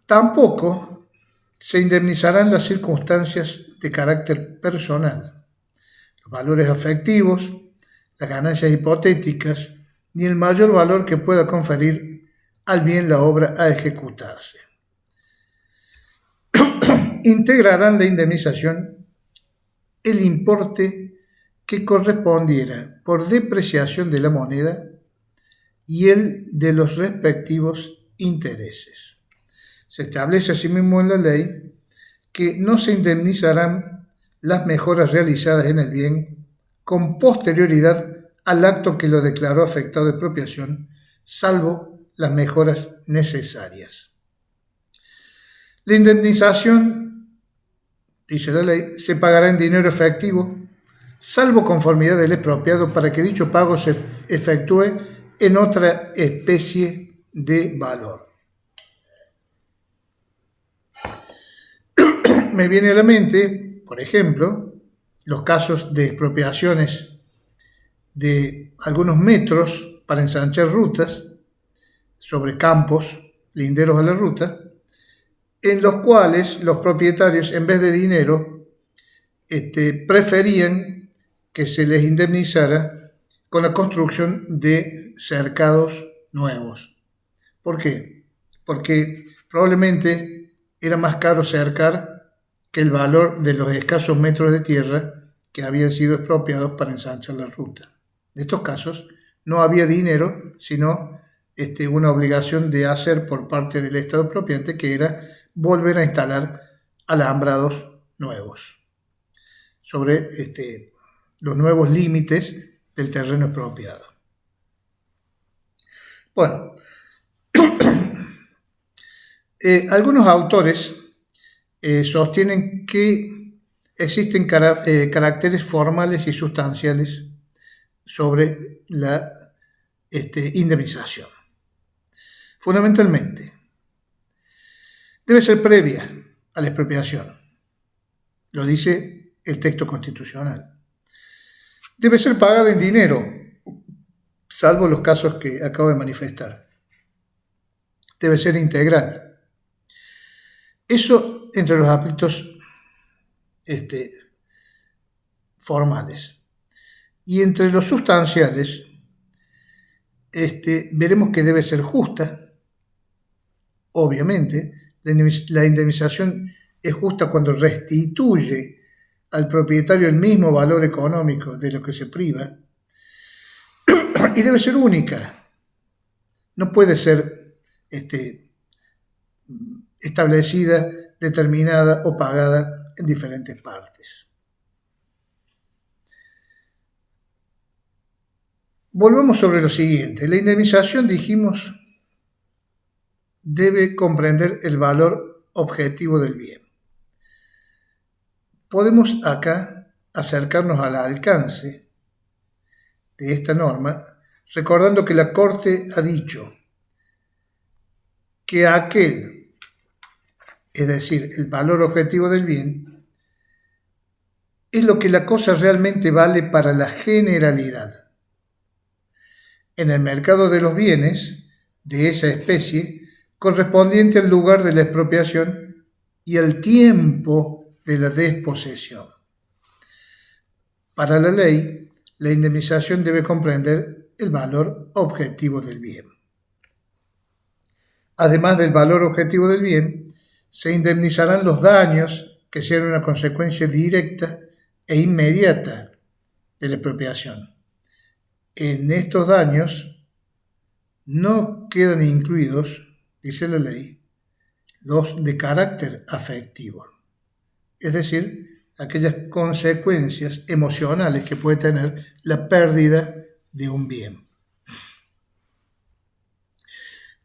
Tampoco se indemnizarán las circunstancias de carácter personal, los valores afectivos, las ganancias hipotéticas, ni el mayor valor que pueda conferir al bien la obra a ejecutarse. Integrarán la indemnización el importe que correspondiera por depreciación de la moneda y el de los respectivos intereses. Se establece asimismo en la ley que no se indemnizarán las mejoras realizadas en el bien con posterioridad al acto que lo declaró afectado de expropiación, salvo las mejoras necesarias. La indemnización, dice la ley, se pagará en dinero efectivo, salvo conformidad del expropiado para que dicho pago se efectúe en otra especie de valor. Me viene a la mente, por ejemplo, los casos de expropiaciones de algunos metros para ensanchar rutas sobre campos linderos a la ruta, en los cuales los propietarios, en vez de dinero, preferían que se les indemnizara con la construcción de cercados nuevos. ¿Por qué? Porque probablemente era más caro cercar que el valor de los escasos metros de tierra que habían sido expropiados para ensanchar la ruta. En estos casos no había dinero, sino una obligación de hacer por parte del Estado expropiante, que era volver a instalar alambrados nuevos sobre los nuevos límites del terreno expropiado. Bueno, algunos autores sostienen que existen caracteres formales y sustanciales sobre la indemnización. Fundamentalmente, debe ser previa a la expropiación, lo dice el texto constitucional. Debe ser pagada en dinero, salvo los casos que acabo de manifestar. Debe ser integral. Eso entre los aspectos formales. Y entre los sustanciales, veremos que debe ser justa. Obviamente, la indemnización es justa cuando restituye al propietario el mismo valor económico de lo que se priva, y debe ser única. No puede ser establecida, determinada o pagada en diferentes partes. Volvemos sobre lo siguiente. La indemnización, dijimos, debe comprender el valor objetivo del bien. Podemos acá acercarnos al alcance de esta norma, recordando que la Corte ha dicho que aquel, es decir, el valor objetivo del bien, es lo que la cosa realmente vale para la generalidad. En el mercado de los bienes de esa especie, correspondiente al lugar de la expropiación y al tiempo de la desposesión. Para la ley, la indemnización debe comprender el valor objetivo del bien. Además del valor objetivo del bien, se indemnizarán los daños que sean una consecuencia directa e inmediata de la expropiación. En estos daños no quedan incluidos, dice la ley, los de carácter afectivo, es decir, aquellas consecuencias emocionales que puede tener la pérdida de un bien.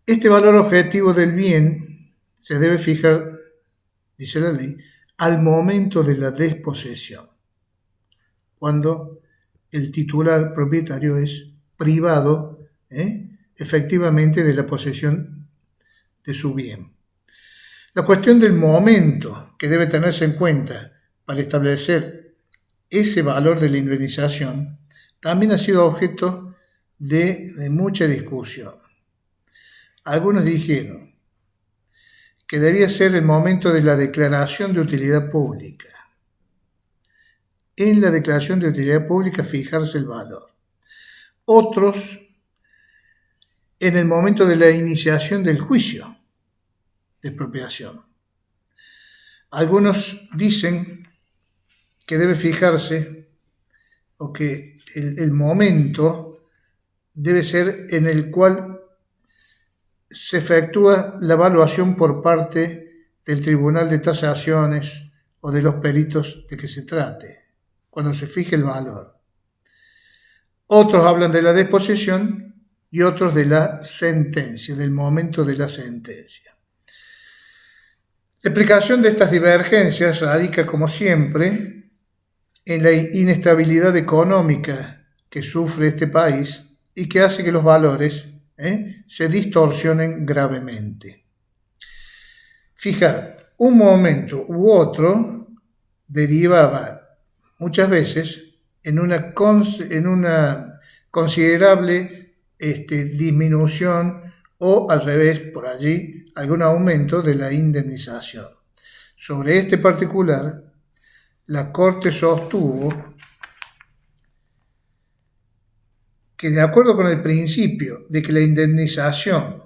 Este valor objetivo del bien se debe fijar, dice la ley, al momento de la desposesión, cuando el titular propietario es privado efectivamente de la posesión de su bien. La cuestión del momento que debe tenerse en cuenta para establecer ese valor de la indemnización también ha sido objeto de mucha discusión. Algunos dijeron que debía ser el momento de la declaración de utilidad pública. En la declaración de utilidad pública fijarse el valor. Otros en el momento de la iniciación del juicio de expropiación. Algunos dicen que debe fijarse o que el momento debe ser en el cual se efectúa la evaluación por parte del Tribunal de Tasaciones o de los peritos de que se trate, cuando se fije el valor. Otros hablan de la disposición y otros de la sentencia, del momento de la sentencia. La explicación de estas divergencias radica, como siempre, en la inestabilidad económica que sufre este país y que hace que los valores se distorsionen gravemente. Fijar un momento u otro derivaba muchas veces en una considerable disminución o al revés, por allí, algún aumento de la indemnización. Sobre este particular, la Corte sostuvo que de acuerdo con el principio de que la indemnización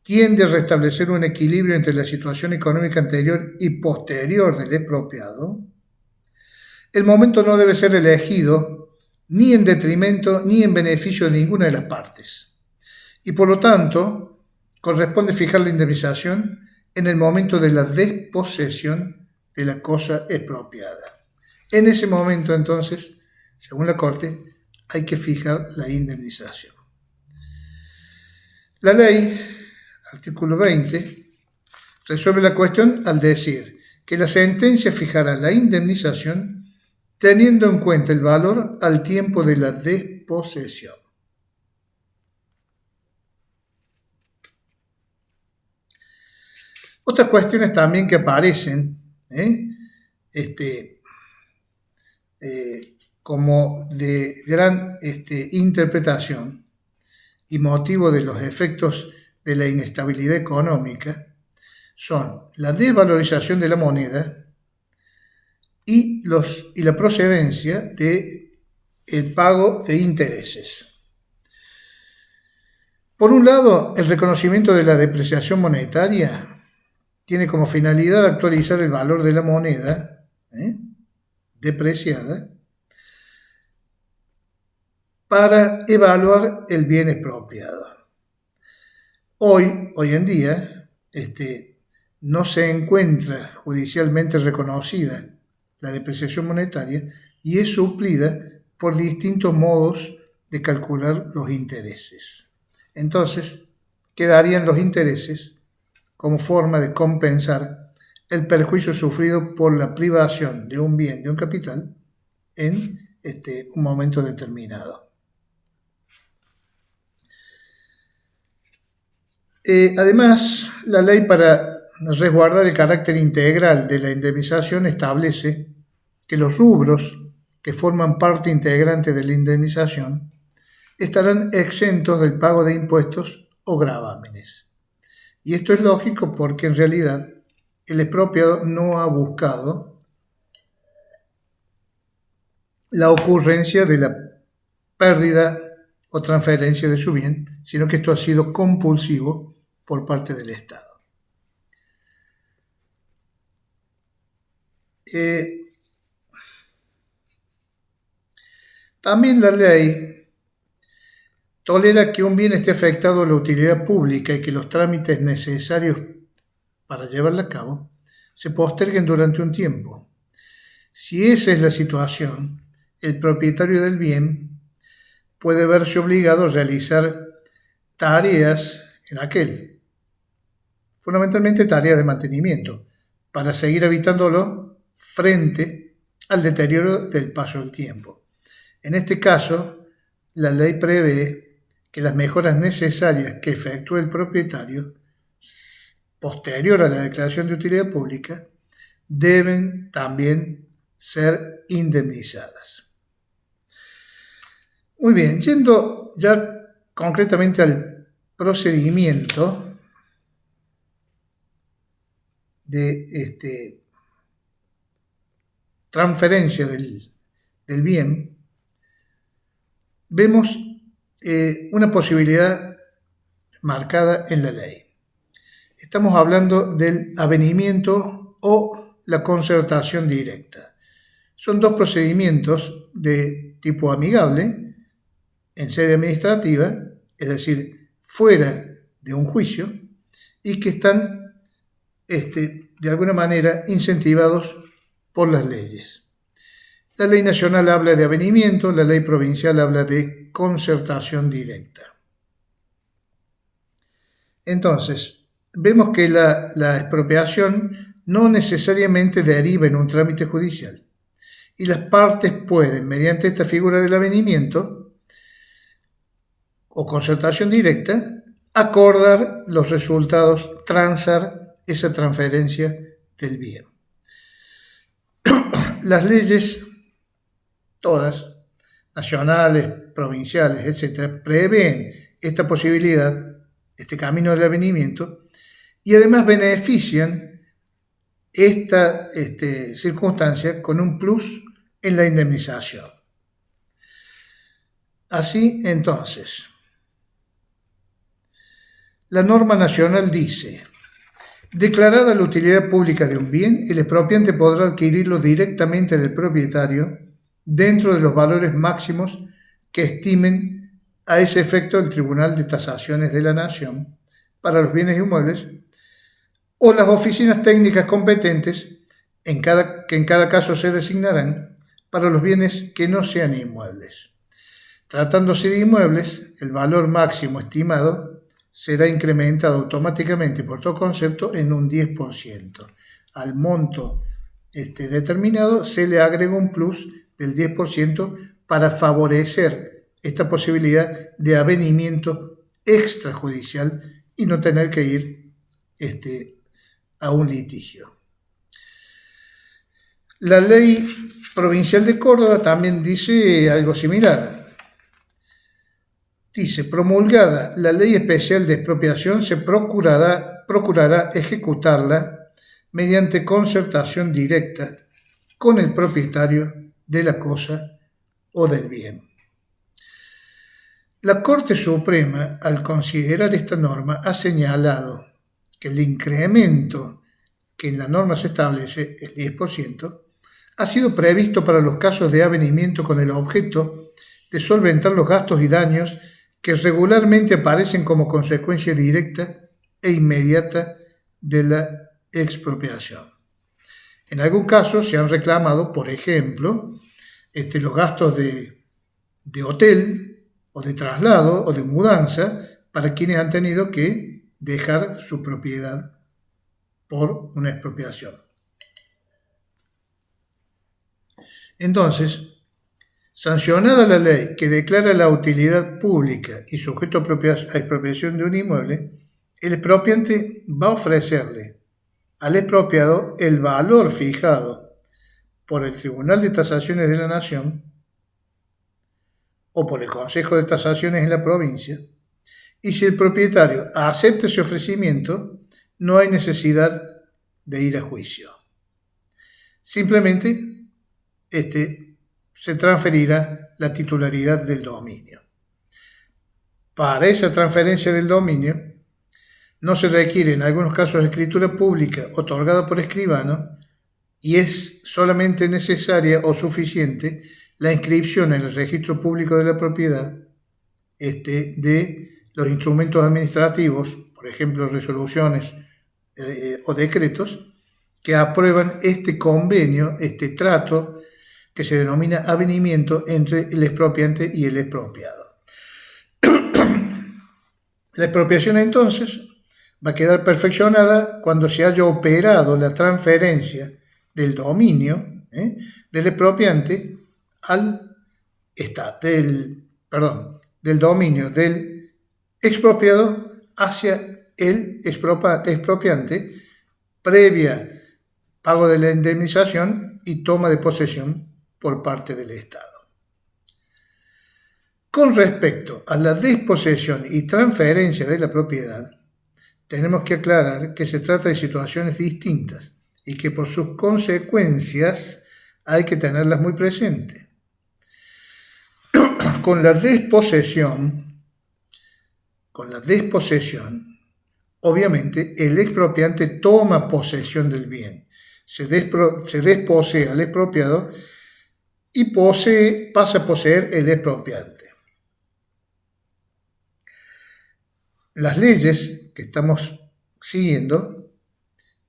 tiende a restablecer un equilibrio entre la situación económica anterior y posterior del expropiado, el momento no debe ser elegido ni en detrimento ni en beneficio de ninguna de las partes. Y por lo tanto, corresponde fijar la indemnización en el momento de la desposesión de la cosa expropiada. En ese momento, entonces, según la Corte, hay que fijar la indemnización. La ley, artículo 20, resuelve la cuestión al decir que la sentencia fijará la indemnización teniendo en cuenta el valor al tiempo de la desposesión. Otras cuestiones también que aparecen, como de gran interpretación y motivo de los efectos de la inestabilidad económica, son la desvalorización de la moneda y la procedencia del pago de intereses. Por un lado, el reconocimiento de la depreciación monetaria tiene como finalidad actualizar el valor de la moneda depreciada para evaluar el bien expropiado. Hoy en día, no se encuentra judicialmente reconocida la depreciación monetaria y es suplida por distintos modos de calcular los intereses. Entonces, quedarían los intereses como forma de compensar el perjuicio sufrido por la privación de un bien, de un capital, en un momento determinado. Además, la ley para resguardar el carácter integral de la indemnización establece que los rubros que forman parte integrante de la indemnización estarán exentos del pago de impuestos o gravámenes. Y esto es lógico porque en realidad el expropiado no ha buscado la ocurrencia de la pérdida o transferencia de su bien, sino que esto ha sido compulsivo por parte del Estado. También la ley tolera que un bien esté afectado a la utilidad pública y que los trámites necesarios para llevarla a cabo se posterguen durante un tiempo. Si esa es la situación, el propietario del bien puede verse obligado a realizar tareas en aquel, fundamentalmente tareas de mantenimiento, para seguir habitándolo frente al deterioro del paso del tiempo. En este caso, la ley prevé que las mejoras necesarias que efectúe el propietario posterior a la declaración de utilidad pública deben también ser indemnizadas. Muy bien, yendo ya concretamente al procedimiento, de transferencia del bien, vemos una posibilidad marcada en la ley. Estamos hablando del avenimiento o la concertación directa. Son dos procedimientos de tipo amigable en sede administrativa, es decir, fuera de un juicio, y que están de alguna manera incentivados por las leyes. La ley nacional habla de avenimiento, la ley provincial habla de concertación directa. Entonces, vemos que la expropiación no necesariamente deriva en un trámite judicial y las partes pueden, mediante esta figura del avenimiento o concertación directa, acordar los resultados, transar esa transferencia del bien. Las leyes, todas, nacionales, provinciales, etc., prevén esta posibilidad, este camino del avenimiento, y además benefician esta circunstancia con un plus en la indemnización. Así, entonces, la norma nacional dice: declarada la utilidad pública de un bien, el expropiante podrá adquirirlo directamente del propietario dentro de los valores máximos que estimen a ese efecto el Tribunal de Tasaciones de la Nación para los bienes inmuebles o las oficinas técnicas competentes que en cada caso se designarán para los bienes que no sean inmuebles. Tratándose de inmuebles, el valor máximo estimado será incrementado automáticamente por todo concepto en un 10%. Al monto determinado se le agrega un plus del 10% para favorecer esta posibilidad de avenimiento extrajudicial y no tener que ir a un litigio. La ley provincial de Córdoba también dice algo similar. Dice: promulgada la ley especial de expropiación, se procurará ejecutarla mediante concertación directa con el propietario de la cosa o del bien. La Corte Suprema, al considerar esta norma, ha señalado que el incremento que en la norma se establece, el 10%, ha sido previsto para los casos de avenimiento con el objeto de solventar los gastos y daños que regularmente aparecen como consecuencia directa e inmediata de la expropiación. En algún caso se han reclamado, por ejemplo, los gastos de hotel o de traslado o de mudanza para quienes han tenido que dejar su propiedad por una expropiación. Entonces, sancionada la ley que declara la utilidad pública y sujeto a expropiación de un inmueble, el expropiante va a ofrecerle al expropiado el valor fijado por el Tribunal de Tasaciones de la Nación o por el Consejo de Tasaciones en la provincia, y si el propietario acepta ese ofrecimiento, no hay necesidad de ir a juicio. Simplemente se transferirá la titularidad del dominio. Para esa transferencia del dominio no se requiere en algunos casos escritura pública otorgada por escribano y es solamente necesaria o suficiente la inscripción en el registro público de la propiedad de los instrumentos administrativos, por ejemplo resoluciones o decretos, que aprueban este convenio, este trato que se denomina avenimiento entre el expropiante y el expropiado. La expropiación entonces va a quedar perfeccionada cuando se haya operado la transferencia del dominio del expropiante del dominio del expropiado hacia el expropiante previa pago de la indemnización y toma de posesión por parte del Estado. Con respecto a la desposesión y transferencia de la propiedad, tenemos que aclarar que se trata de situaciones distintas y que por sus consecuencias hay que tenerlas muy presentes. Con la desposesión, obviamente el expropiante toma posesión del bien, se desposee al expropiado y pasa a poseer el expropiante. Las leyes que estamos siguiendo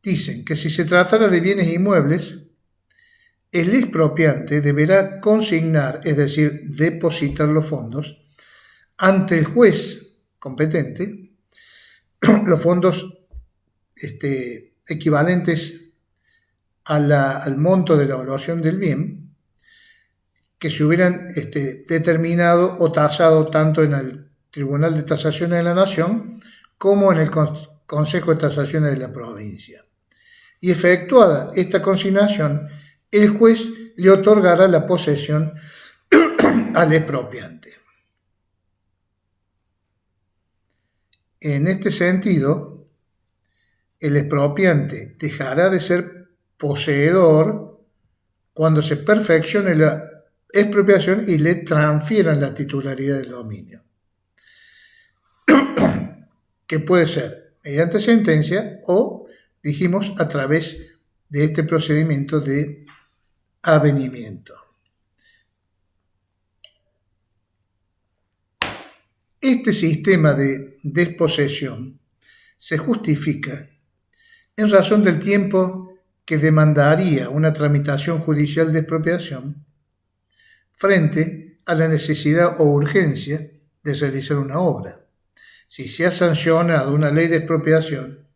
dicen que si se tratara de bienes inmuebles, el expropiante deberá consignar, es decir, depositar los fondos, ante el juez competente, los fondos equivalentes al monto de la evaluación del bien, que se hubieran determinado o tasado tanto en el Tribunal de Tasaciones de la Nación como en el Consejo de Tasaciones de la provincia. Y efectuada esta consignación, el juez le otorgará la posesión al expropiante. En este sentido, el expropiante dejará de ser poseedor cuando se perfeccione la expropiación y le transfieran la titularidad del dominio, que puede ser mediante sentencia o, dijimos, a través de este procedimiento de avenimiento. Este sistema de desposesión se justifica en razón del tiempo que demandaría una tramitación judicial de expropiación frente a la necesidad o urgencia de realizar una obra. Si se ha sancionado una ley de expropiación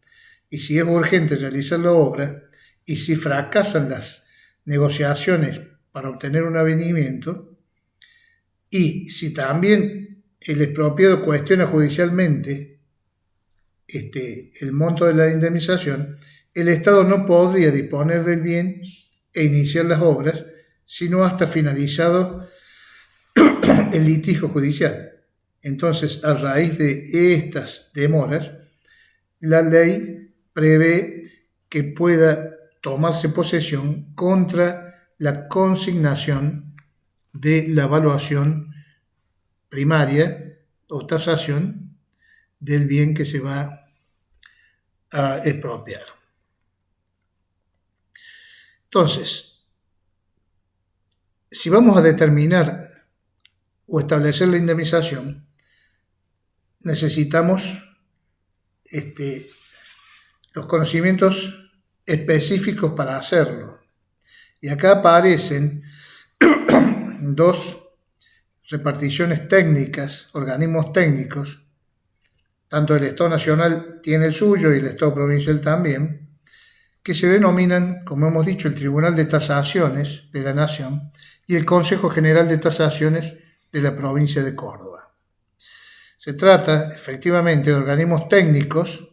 y si es urgente realizar la obra y si fracasan las negociaciones para obtener un avenimiento y si también el expropiado cuestiona judicialmente el monto de la indemnización, el Estado no podría disponer del bien e iniciar las obras sino hasta finalizado el litigio judicial. Entonces, a raíz de estas demoras, la ley prevé que pueda tomarse posesión contra la consignación de la evaluación primaria o tasación del bien que se va a expropiar. Entonces, si vamos a determinar o establecer la indemnización, necesitamos los conocimientos específicos para hacerlo. Y acá aparecen dos reparticiones técnicas, organismos técnicos, tanto el Estado Nacional tiene el suyo y el Estado Provincial también, que se denominan, como hemos dicho, el Tribunal de Tasaciones de la Nación y el Consejo General de Tasaciones de la Provincia de Córdoba. Se trata, efectivamente, de organismos técnicos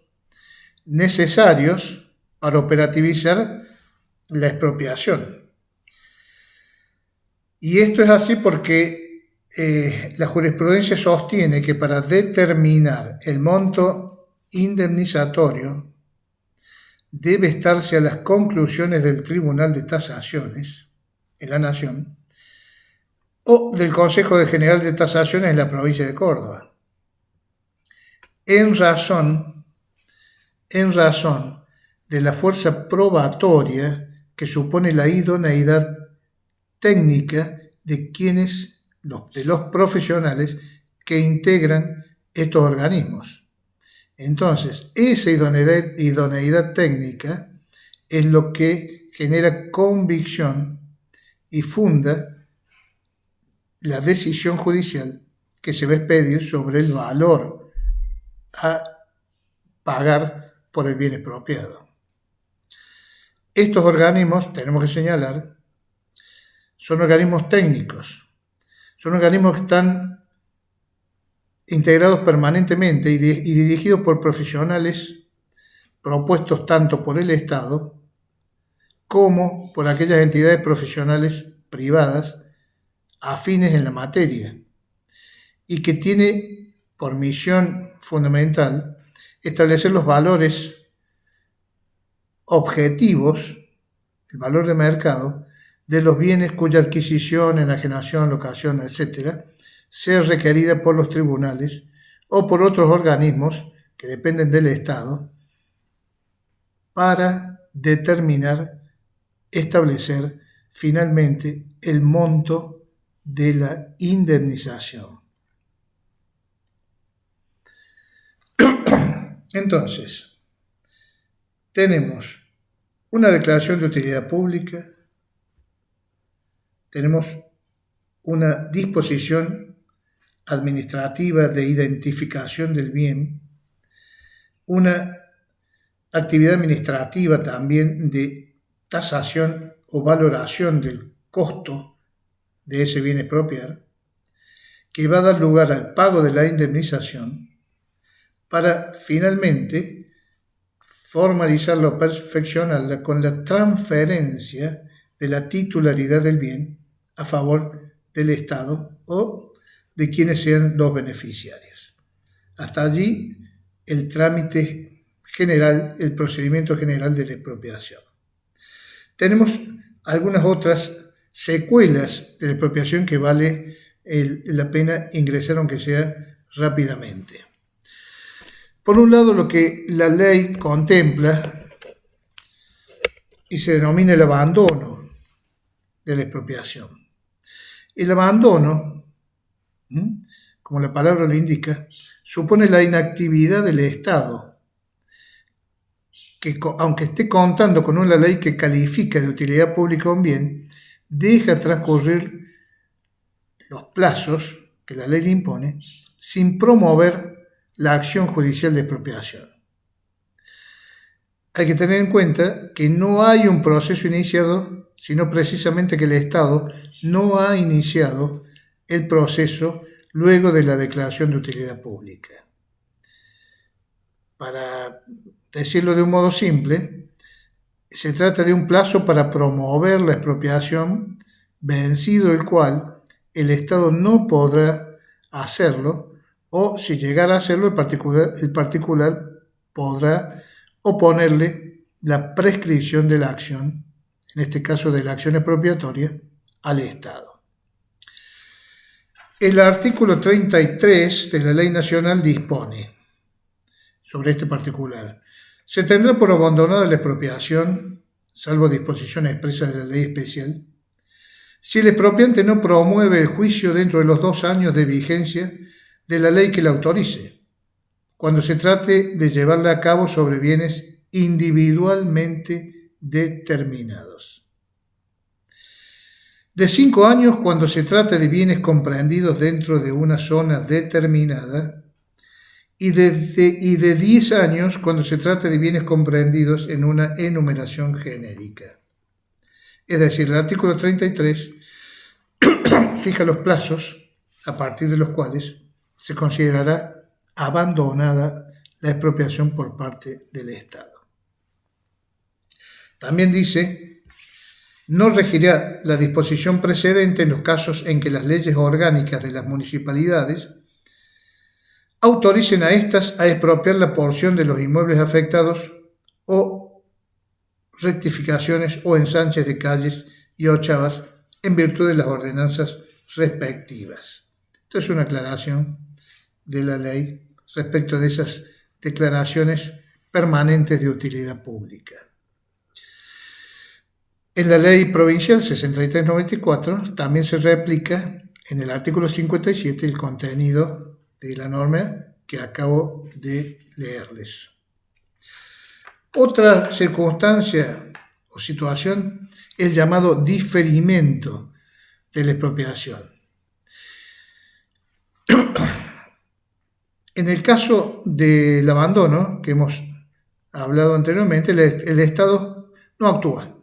necesarios para operativizar la expropiación. Y esto es así porque la jurisprudencia sostiene que para determinar el monto indemnizatorio debe estarse a las conclusiones del Tribunal de Tasaciones en la Nación o del Consejo General de Tasaciones en la provincia de Córdoba, en razón de la fuerza probatoria que supone la idoneidad técnica de los profesionales que integran estos organismos. Entonces, esa idoneidad técnica es lo que genera convicción y funda la decisión judicial que se va a expedir sobre el valor a pagar por el bien expropiado. Estos organismos, tenemos que señalar, son organismos técnicos, son organismos que están integrados permanentemente y dirigidos por profesionales propuestos tanto por el Estado como por aquellas entidades profesionales privadas afines en la materia y que tiene por misión fundamental establecer los valores objetivos, el valor de mercado, de los bienes cuya adquisición, enajenación, locación, etc., sea requerida por los tribunales o por otros organismos que dependen del Estado para determinar, establecer finalmente el monto de la indemnización. Entonces, tenemos una declaración de utilidad pública, tenemos una disposición administrativa de identificación del bien, una actividad administrativa también de tasación o valoración del costo de ese bien expropiar, que va a dar lugar al pago de la indemnización para finalmente formalizarla o perfeccionarla con la transferencia de la titularidad del bien a favor del Estado o de quienes sean los beneficiarios. Hasta allí el trámite general, el procedimiento general de la expropiación. Tenemos algunas otras secuelas de la expropiación que vale la pena ingresar, aunque sea rápidamente. Por un lado, lo que la ley contempla y se denomina el abandono de la expropiación. El abandono, como la palabra lo indica, supone la inactividad del Estado, que aunque esté contando con una ley que califica de utilidad pública un bien, deja transcurrir los plazos que la ley le impone sin promover la acción judicial de expropiación. Hay que tener en cuenta que no hay un proceso iniciado, sino precisamente que el Estado no ha iniciado el proceso luego de la declaración de utilidad pública. Para decirlo de un modo simple, se trata de un plazo para promover la expropiación, vencido el cual el Estado no podrá hacerlo, o si llegara a hacerlo, el particular podrá oponerle la prescripción de la acción, en este caso de la acción expropiatoria, al Estado. El artículo 33 de la Ley Nacional dispone sobre este particular: se tendrá por abandonada la expropiación, salvo disposición expresa de la ley especial, si el expropiante no promueve el juicio dentro de los 2 años de vigencia de la ley que la autorice, cuando se trate de llevarla a cabo sobre bienes individualmente determinados. De 5 años cuando se trate de bienes comprendidos dentro de una zona determinada, y de 10 años cuando se trate de bienes comprendidos en una enumeración genérica. Es decir, el artículo 33 fija los plazos a partir de los cuales se considerará abandonada la expropiación por parte del Estado. También dice: no regirá la disposición precedente en los casos en que las leyes orgánicas de las municipalidades autoricen a éstas a expropiar la porción de los inmuebles afectados o rectificaciones o ensanches de calles y ochavas en virtud de las ordenanzas respectivas. Esto es una aclaración de la ley respecto de esas declaraciones permanentes de utilidad pública. En la ley provincial 6394 también se replica en el artículo 57 el contenido de la norma que acabo de leerles. Otra circunstancia o situación es el llamado diferimento de la expropiación. En el caso del abandono, que hemos hablado anteriormente, el Estado no actúa.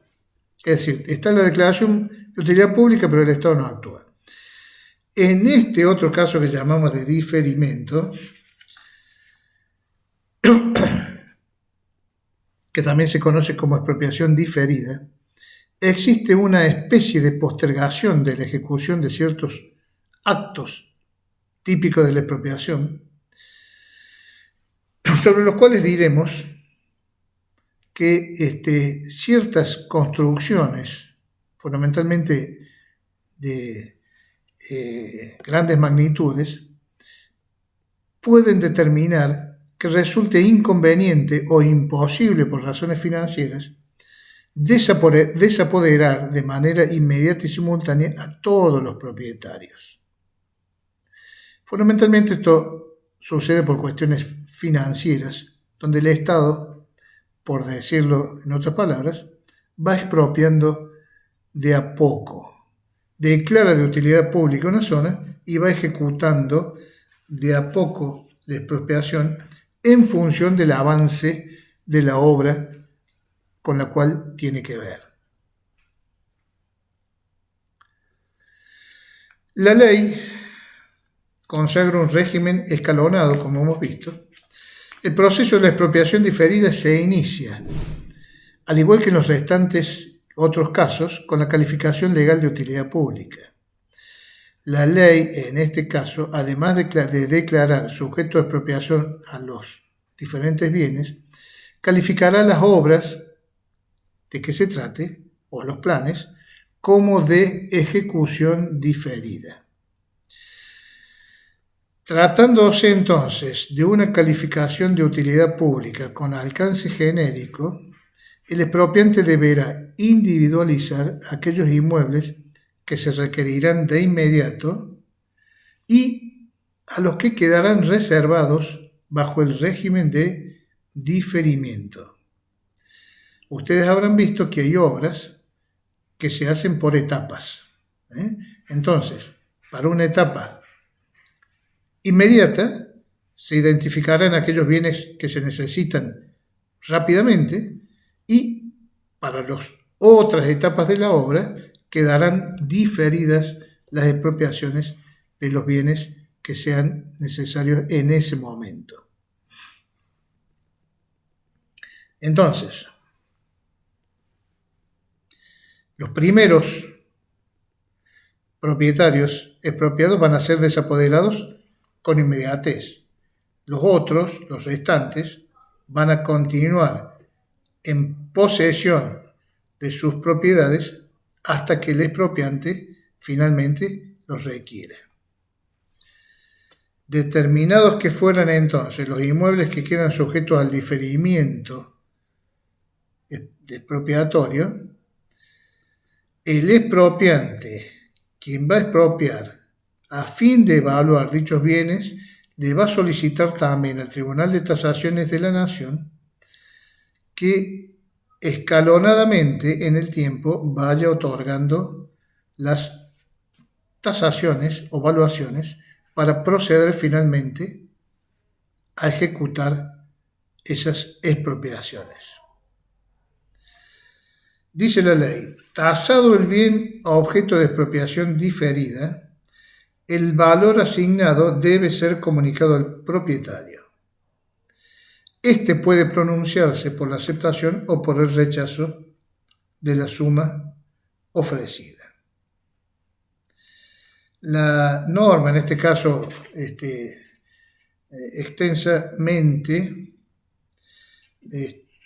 Es decir, está la declaración de utilidad pública, pero el Estado no actúa. En este otro caso que llamamos de diferimento, que también se conoce como expropiación diferida, existe una especie de postergación de la ejecución de ciertos actos típicos de la expropiación, sobre los cuales diremos que ciertas construcciones, fundamentalmente de grandes magnitudes, pueden determinar que resulte inconveniente o imposible por razones financieras desapoderar de manera inmediata y simultánea a todos los propietarios. Fundamentalmente esto sucede por cuestiones financieras, donde el Estado, por decirlo en otras palabras, va expropiando de a poco, declara de utilidad pública una zona y va ejecutando de a poco la expropiación en función del avance de la obra con la cual tiene que ver. La ley consagra un régimen escalonado, como hemos visto. El proceso de la expropiación diferida se inicia, al igual que en los restantes otros casos, con la calificación legal de utilidad pública. La ley, en este caso, además de declarar sujeto de expropiación a los diferentes bienes, calificará las obras de que se trate, o los planes, como de ejecución diferida. Tratándose entonces de una calificación de utilidad pública con alcance genérico, el expropiante deberá individualizar aquellos inmuebles que se requerirán de inmediato y a los que quedarán reservados bajo el régimen de diferimiento. Ustedes habrán visto que hay obras que se hacen por etapas. Entonces, para una etapa inmediata, se identificarán aquellos bienes que se necesitan rápidamente y para las otras etapas de la obra quedarán diferidas las expropiaciones de los bienes que sean necesarios en ese momento. Entonces, los primeros propietarios expropiados van a ser desapoderados con inmediatez. Los otros, los restantes, van a continuar en posesión de sus propiedades hasta que el expropiante finalmente los requiera. Determinados que fueran entonces los inmuebles que quedan sujetos al diferimiento expropiatorio, el expropiante, quien va a expropiar, a fin de evaluar dichos bienes, le va a solicitar también al Tribunal de Tasaciones de la Nación que escalonadamente en el tiempo vaya otorgando las tasaciones o valuaciones para proceder finalmente a ejecutar esas expropiaciones. Dice la ley, tasado el bien a objeto de expropiación diferida, el valor asignado debe ser comunicado al propietario. Este puede pronunciarse por la aceptación o por el rechazo de la suma ofrecida. La norma, en este caso, extensamente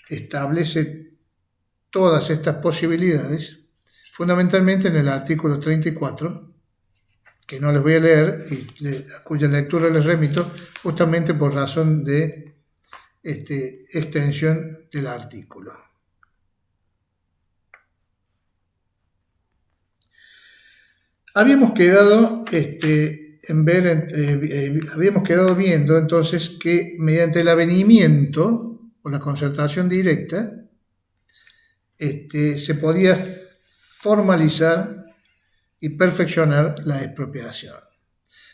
establece todas estas posibilidades, fundamentalmente en el artículo 34, que no les voy a leer y a cuya lectura les remito, justamente por razón de extensión del artículo. Habíamos quedado viendo entonces que mediante el avenimiento o la concertación directa se podía formalizar y perfeccionar la expropiación.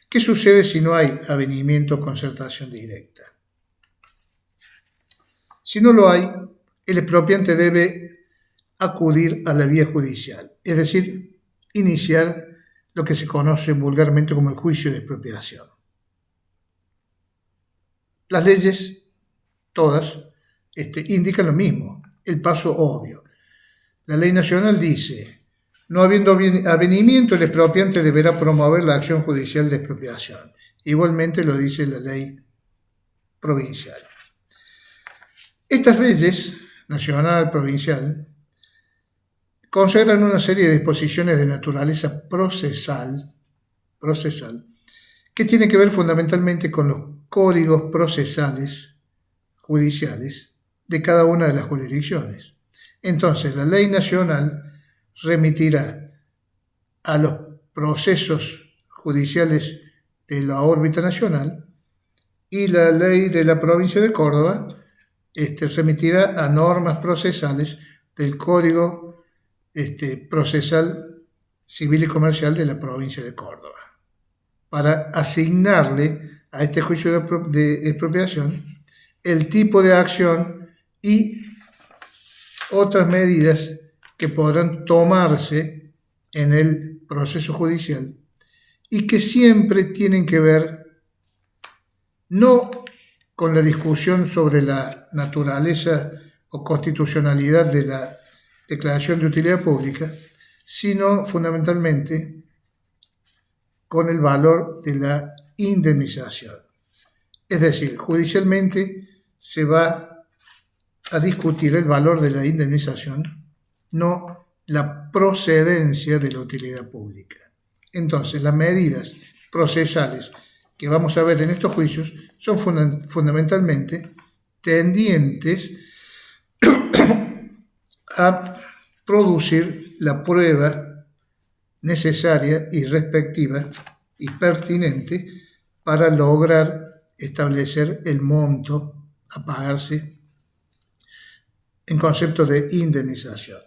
¿Qué sucede si no hay avenimiento o concertación directa? Si no lo hay, el expropiante debe acudir a la vía judicial, es decir, iniciar lo que se conoce vulgarmente como el juicio de expropiación. Las leyes, todas, indican lo mismo, el paso obvio. La ley nacional dice, no habiendo avenimiento, el expropiante deberá promover la acción judicial de expropiación. Igualmente lo dice la ley provincial. Estas leyes, nacional, provincial, consagran una serie de disposiciones de naturaleza procesal, que tiene que ver fundamentalmente con los códigos procesales judiciales de cada una de las jurisdicciones. Entonces, la ley nacional remitirá a los procesos judiciales de la órbita nacional y la ley de la provincia de Córdoba remitirá a normas procesales del Código Procesal Civil y Comercial de la provincia de Córdoba, para asignarle a este juicio de expropiación el tipo de acción y otras medidas que podrán tomarse en el proceso judicial y que siempre tienen que ver no con la discusión sobre la naturaleza o constitucionalidad de la declaración de utilidad pública, sino fundamentalmente con el valor de la indemnización. Es decir, judicialmente se va a discutir el valor de la indemnización, no la procedencia de la utilidad pública. Entonces, las medidas procesales que vamos a ver en estos juicios son fundamentalmente tendientes a producir la prueba necesaria y respectiva y pertinente para lograr establecer el monto a pagarse en concepto de indemnización.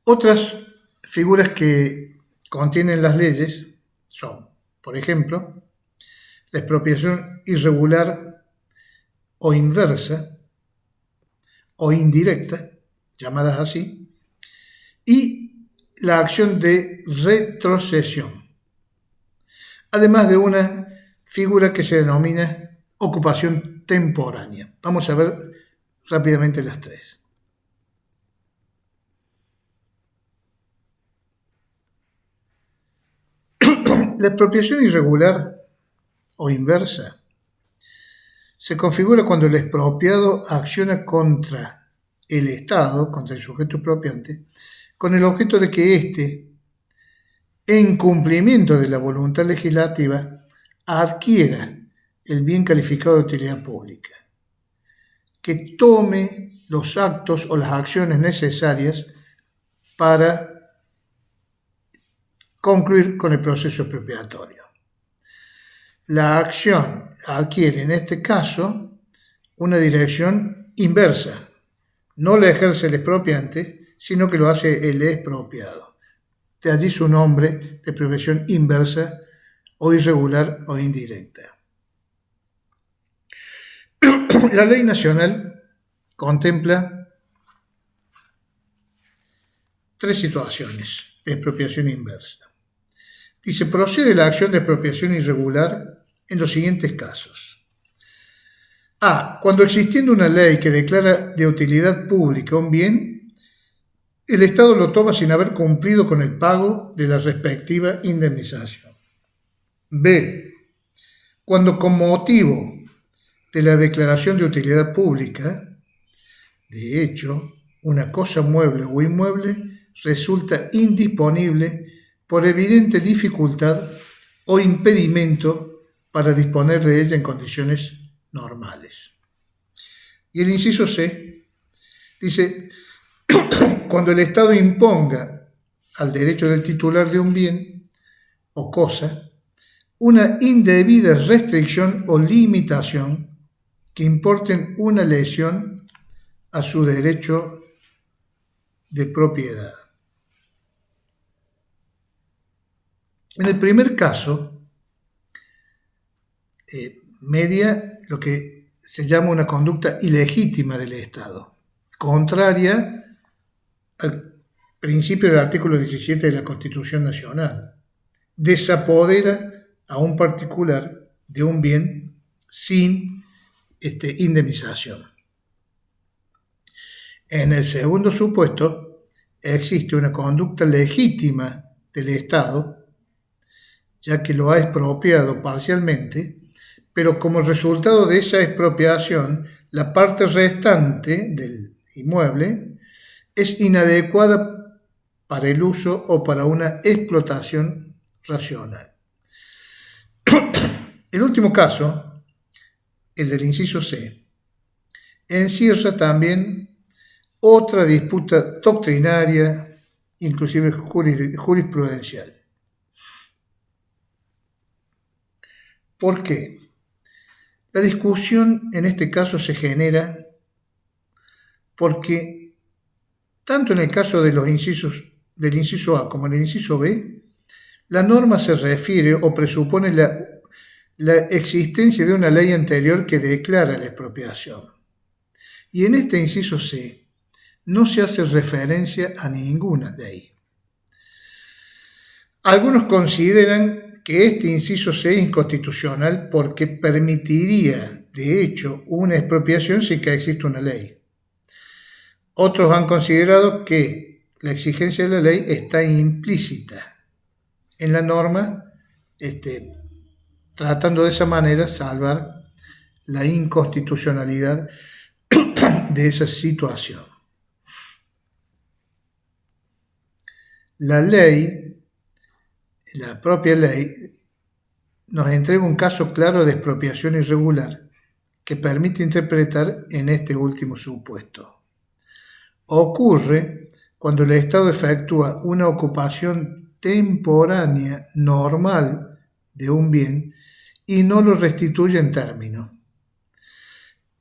Otras figuras que contienen las leyes son, por ejemplo, la expropiación irregular o inversa o indirecta, llamadas así, y la acción de retrocesión, además de una figura que se denomina ocupación temporánea. Vamos a ver rápidamente las tres. La expropiación irregular o inversa se configura cuando el expropiado acciona contra el Estado, contra el sujeto expropiante, con el objeto de que éste, en cumplimiento de la voluntad legislativa, adquiera el bien calificado de utilidad pública, que tome los actos o las acciones necesarias para concluir con el proceso expropiatorio. La acción adquiere en este caso una dirección inversa. No la ejerce el expropiante, sino que lo hace el expropiado. De allí su nombre de expropiación inversa o irregular o indirecta. La ley nacional contempla tres situaciones de expropiación inversa. Dice, procede la acción de expropiación irregular en los siguientes casos. A. Cuando existiendo una ley que declara de utilidad pública un bien, el Estado lo toma sin haber cumplido con el pago de la respectiva indemnización. B. Cuando con motivo de la declaración de utilidad pública, de hecho, una cosa mueble o inmueble resulta indisponible por evidente dificultad o impedimento para disponer de ella en condiciones normales. Y el inciso C dice, cuando el Estado imponga al derecho del titular de un bien o cosa una indebida restricción o limitación que importen una lesión a su derecho de propiedad. En el primer caso, media lo que se llama una conducta ilegítima del Estado, contraria al principio del artículo 17 de la Constitución Nacional. Desapodera a un particular de un bien sin indemnización. En el segundo supuesto, existe una conducta legítima del Estado, ya que lo ha expropiado parcialmente, pero como resultado de esa expropiación, la parte restante del inmueble es inadecuada para el uso o para una explotación racional. El último caso, el del inciso C, encierra también otra disputa doctrinaria, inclusive jurisprudencial. ¿Por qué? La discusión en este caso se genera porque tanto en el caso de los incisos del inciso A como en el inciso B, la norma se refiere o presupone la existencia de una ley anterior que declara la expropiación. Y en este inciso C no se hace referencia a ninguna ley. Algunos consideran que este inciso C es inconstitucional porque permitiría, de hecho, una expropiación sin que exista una ley. Otros han considerado que la exigencia de la ley está implícita en la norma, tratando de esa manera salvar la inconstitucionalidad de esa situación. La ley, la propia ley, nos entrega un caso claro de expropiación irregular que permite interpretar en este último supuesto. Ocurre cuando el Estado efectúa una ocupación temporánea normal de un bien y no lo restituye en término.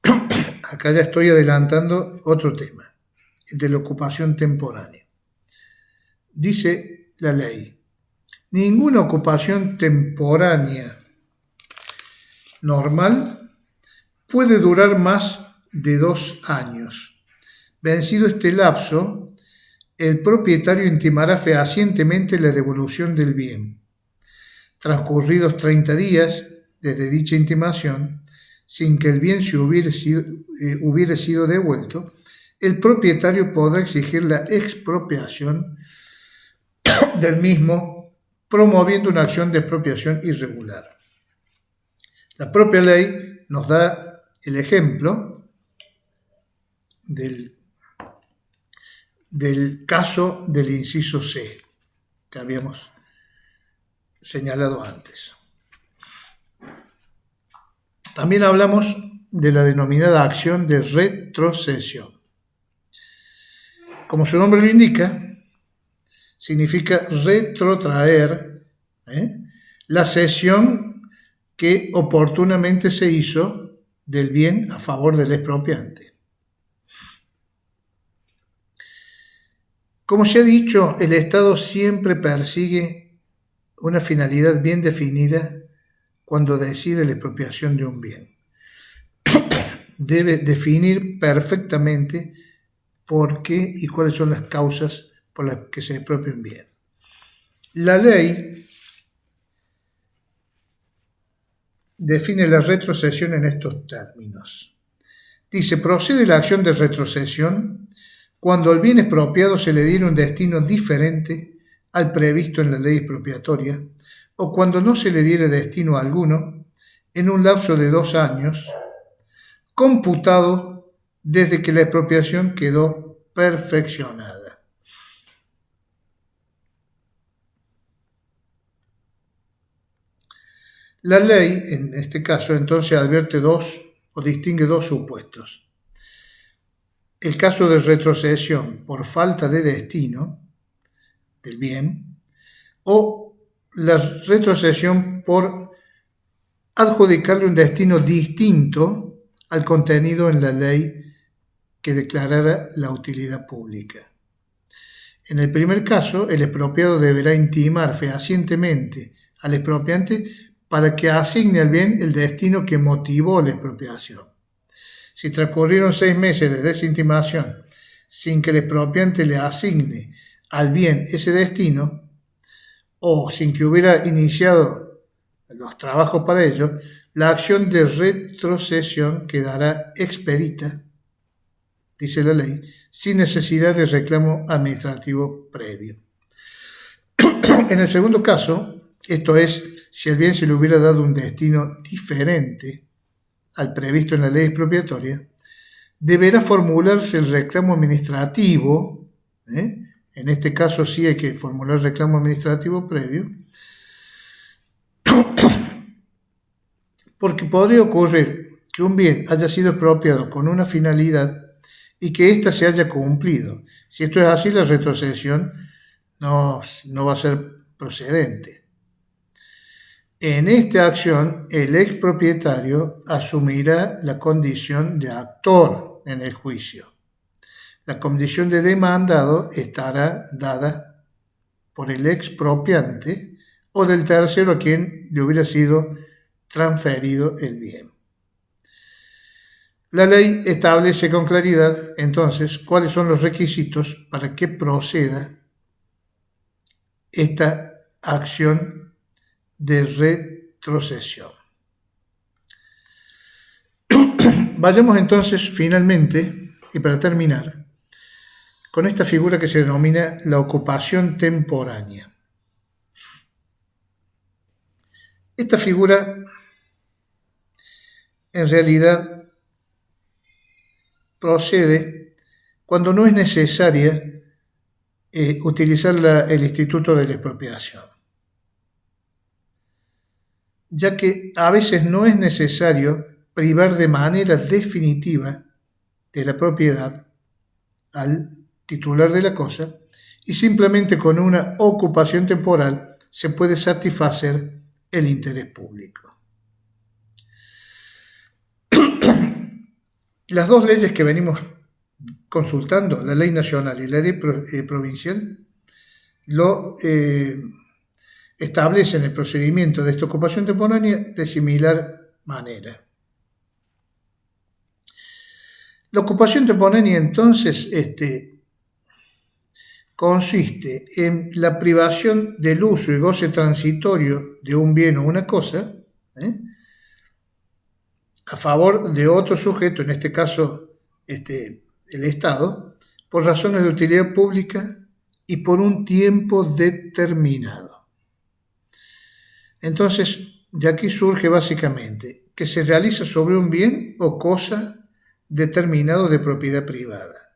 Acá ya estoy adelantando otro tema, el de la ocupación temporánea. Dice la ley, ninguna ocupación temporánea normal puede durar más de 2 años. Vencido este lapso, el propietario intimará fehacientemente la devolución del bien. Transcurridos 30 días desde dicha intimación, sin que el bien se hubiera sido devuelto, el propietario podrá exigir la expropiación del mismo, promoviendo una acción de expropiación irregular. La propia ley nos da el ejemplo del caso del inciso C, que habíamos señalado antes. También hablamos de la denominada acción de retrocesión. Como su nombre lo indica, significa retrotraer la cesión que oportunamente se hizo del bien a favor del expropiante. Como se ha dicho, el Estado siempre persigue una finalidad bien definida cuando decide la expropiación de un bien. Debe definir perfectamente por qué y cuáles son las causas por las que se expropia un bien. La ley define la retrocesión en estos términos. Dice, procede la acción de retrocesión cuando al bien expropiado se le diera un destino diferente al previsto en la ley expropiatoria o cuando no se le diere destino alguno en un lapso de 2 años, computado desde que la expropiación quedó perfeccionada. La ley, en este caso, entonces advierte distingue dos supuestos. El caso de retrocesión por falta de destino del bien o la retrocesión por adjudicarle un destino distinto al contenido en la ley que declarara la utilidad pública. En el primer caso, el expropiado deberá intimar fehacientemente al expropiante para que asigne al bien el destino que motivó la expropiación. Si transcurrieron 6 meses desde esa intimación sin que el expropiante le asigne al bien ese destino, o sin que hubiera iniciado los trabajos para ello, la acción de retrocesión quedará expedita, dice la ley, sin necesidad de reclamo administrativo previo. En el segundo caso, esto es, si al bien se le hubiera dado un destino diferente al previsto en la ley expropiatoria, deberá formularse el reclamo administrativo, en este caso sí hay que formular el reclamo administrativo previo, porque podría ocurrir que un bien haya sido expropiado con una finalidad y que ésta se haya cumplido. Si esto es así, la retrocesión no va a ser procedente. En esta acción, el expropietario asumirá la condición de actor en el juicio. La condición de demandado estará dada por el expropiante o del tercero a quien le hubiera sido transferido el bien. La ley establece con claridad, entonces, cuáles son los requisitos para que proceda esta acción de retrocesión. Vayamos entonces finalmente, y para terminar, con esta figura que se denomina la ocupación temporánea. Esta figura, en realidad, procede cuando no es necesaria utilizar el instituto de la expropiación, ya que a veces no es necesario privar de manera definitiva de la propiedad al titular de la cosa y simplemente con una ocupación temporal se puede satisfacer el interés público. Las dos leyes que venimos consultando, la ley nacional y la ley provincial, lo establecen el procedimiento de esta ocupación temporánea de similar manera. La ocupación temporánea entonces consiste en la privación del uso y goce transitorio de un bien o una cosa, a favor de otro sujeto, en este caso el Estado, por razones de utilidad pública y por un tiempo determinado. Entonces, de aquí surge básicamente que se realiza sobre un bien o cosa determinado de propiedad privada.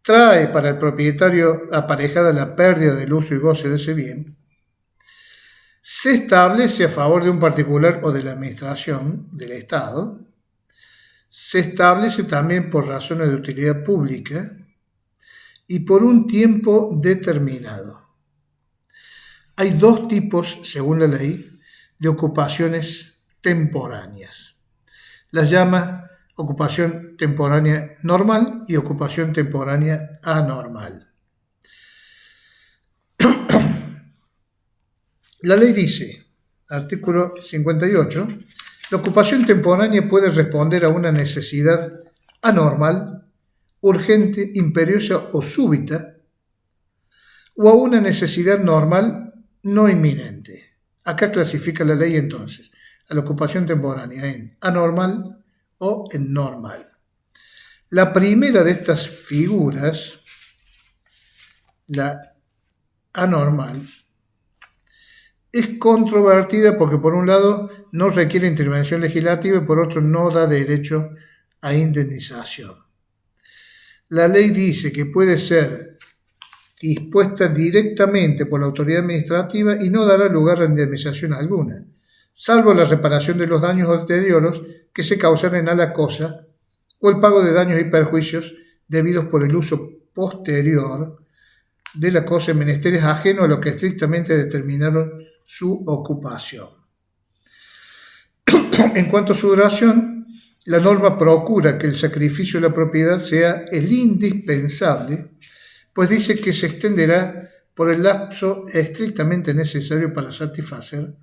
Trae para el propietario aparejada la pérdida del uso y goce de ese bien. Se establece a favor de un particular o de la administración del Estado. Se establece también por razones de utilidad pública y por un tiempo determinado. Hay dos tipos, según la ley, de ocupaciones temporáneas. Las llama ocupación temporánea normal y ocupación temporánea anormal. La ley dice, artículo 58, la ocupación temporánea puede responder a una necesidad anormal, urgente, imperiosa o súbita, o a una necesidad normal no inminente. Acá clasifica la ley entonces a la ocupación temporánea en anormal o en normal. La primera de estas figuras, la anormal, es controvertida porque por un lado no requiere intervención legislativa y por otro no da derecho a indemnización. La ley dice que puede ser dispuesta directamente por la autoridad administrativa y no dará lugar a indemnización alguna, salvo la reparación de los daños o deterioros que se causaren a la cosa o el pago de daños y perjuicios debidos por el uso posterior de la cosa en menesteres ajenos a lo que estrictamente determinaron su ocupación. En cuanto a su duración, la norma procura que el sacrificio de la propiedad sea el indispensable, pues dice que se extenderá por el lapso estrictamente necesario para satisfacer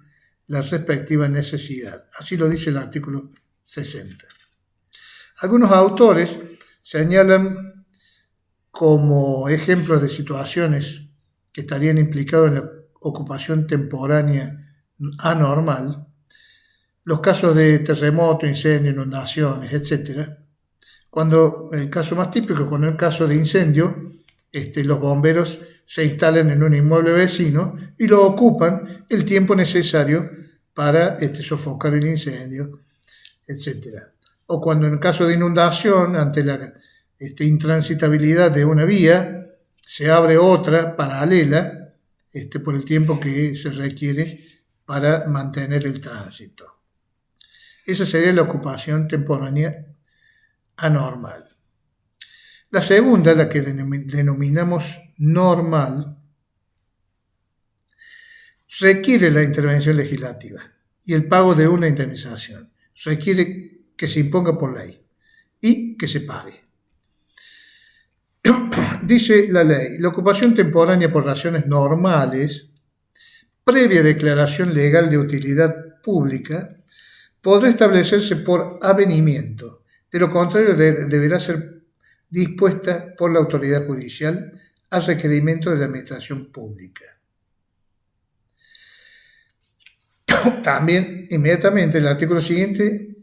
la respectiva necesidad. Así lo dice el artículo 60. Algunos autores señalan como ejemplos de situaciones que estarían implicados en la ocupación temporánea anormal, los casos de terremoto, incendio, inundaciones, etc. Cuando el caso más típico, cuando el caso de incendio, los bomberos se instalan en un inmueble vecino y lo ocupan el tiempo necesario para sofocar el incendio, etc. O cuando en caso de inundación, ante la intransitabilidad de una vía, se abre otra paralela por el tiempo que se requiere para mantener el tránsito. Esa sería la ocupación temporánea anormal. La segunda, la que denominamos normal, requiere la intervención legislativa y el pago de una indemnización. Requiere que se imponga por ley y que se pague. Dice la ley, la ocupación temporánea por razones normales, previa declaración legal de utilidad pública, podrá establecerse por avenimiento. De lo contrario, deberá ser dispuesta por la autoridad judicial a requerimiento de la administración pública. También, inmediatamente, el artículo siguiente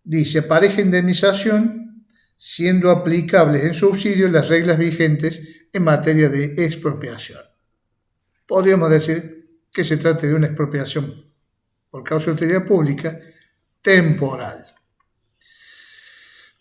dice, pareja indemnización, siendo aplicables en subsidio las reglas vigentes en materia de expropiación. Podríamos decir que se trata de una expropiación por causa de utilidad pública temporal.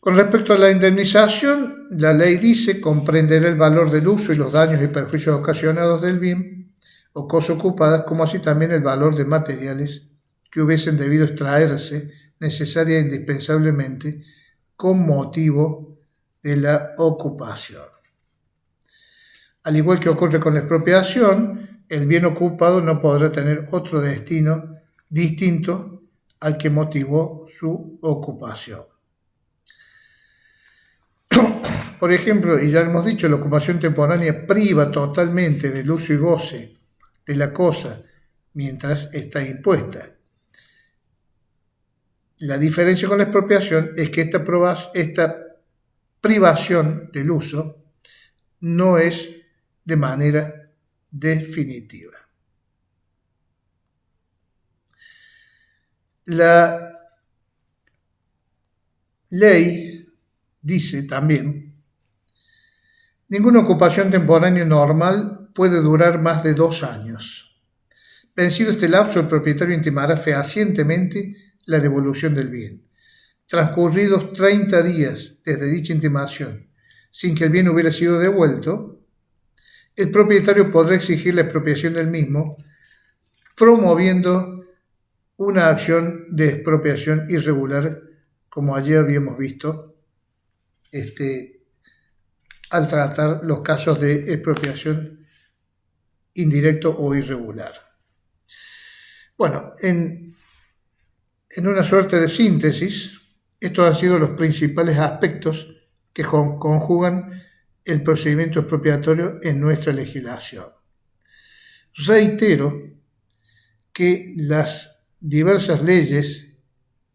Con respecto a la indemnización, la ley dice comprenderá el valor del uso y los daños y perjuicios ocasionados del bien o cosa ocupada, como así también el valor de materiales que hubiesen debido extraerse necesaria e indispensablemente con motivo de la ocupación. Al igual que ocurre con la expropiación, el bien ocupado no podrá tener otro destino distinto al que motivó su ocupación. Por ejemplo, y ya hemos dicho, la ocupación temporánea priva totalmente del uso y goce de la cosa mientras está impuesta. La diferencia con la expropiación es que esta privación del uso no es de manera definitiva. La ley dice también, ninguna ocupación temporánea normal puede durar más de 2 años. Vencido este lapso, el propietario intimará fehacientemente la devolución del bien. Transcurridos 30 días desde dicha intimación, sin que el bien hubiera sido devuelto, el propietario podrá exigir la expropiación del mismo, promoviendo una acción de expropiación irregular, como ayer habíamos visto, al tratar los casos de expropiación indirecto o irregular. Bueno, en una suerte de síntesis, estos han sido los principales aspectos que conjugan el procedimiento expropiatorio en nuestra legislación. Reitero que las diversas leyes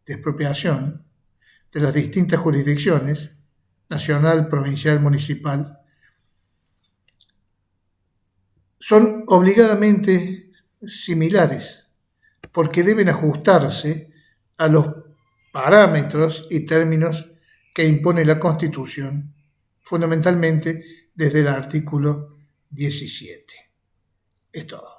de expropiación de las distintas jurisdicciones, nacional, provincial, municipal, son obligadamente similares porque deben ajustarse a los parámetros y términos que impone la Constitución, fundamentalmente desde el artículo 17. Es todo.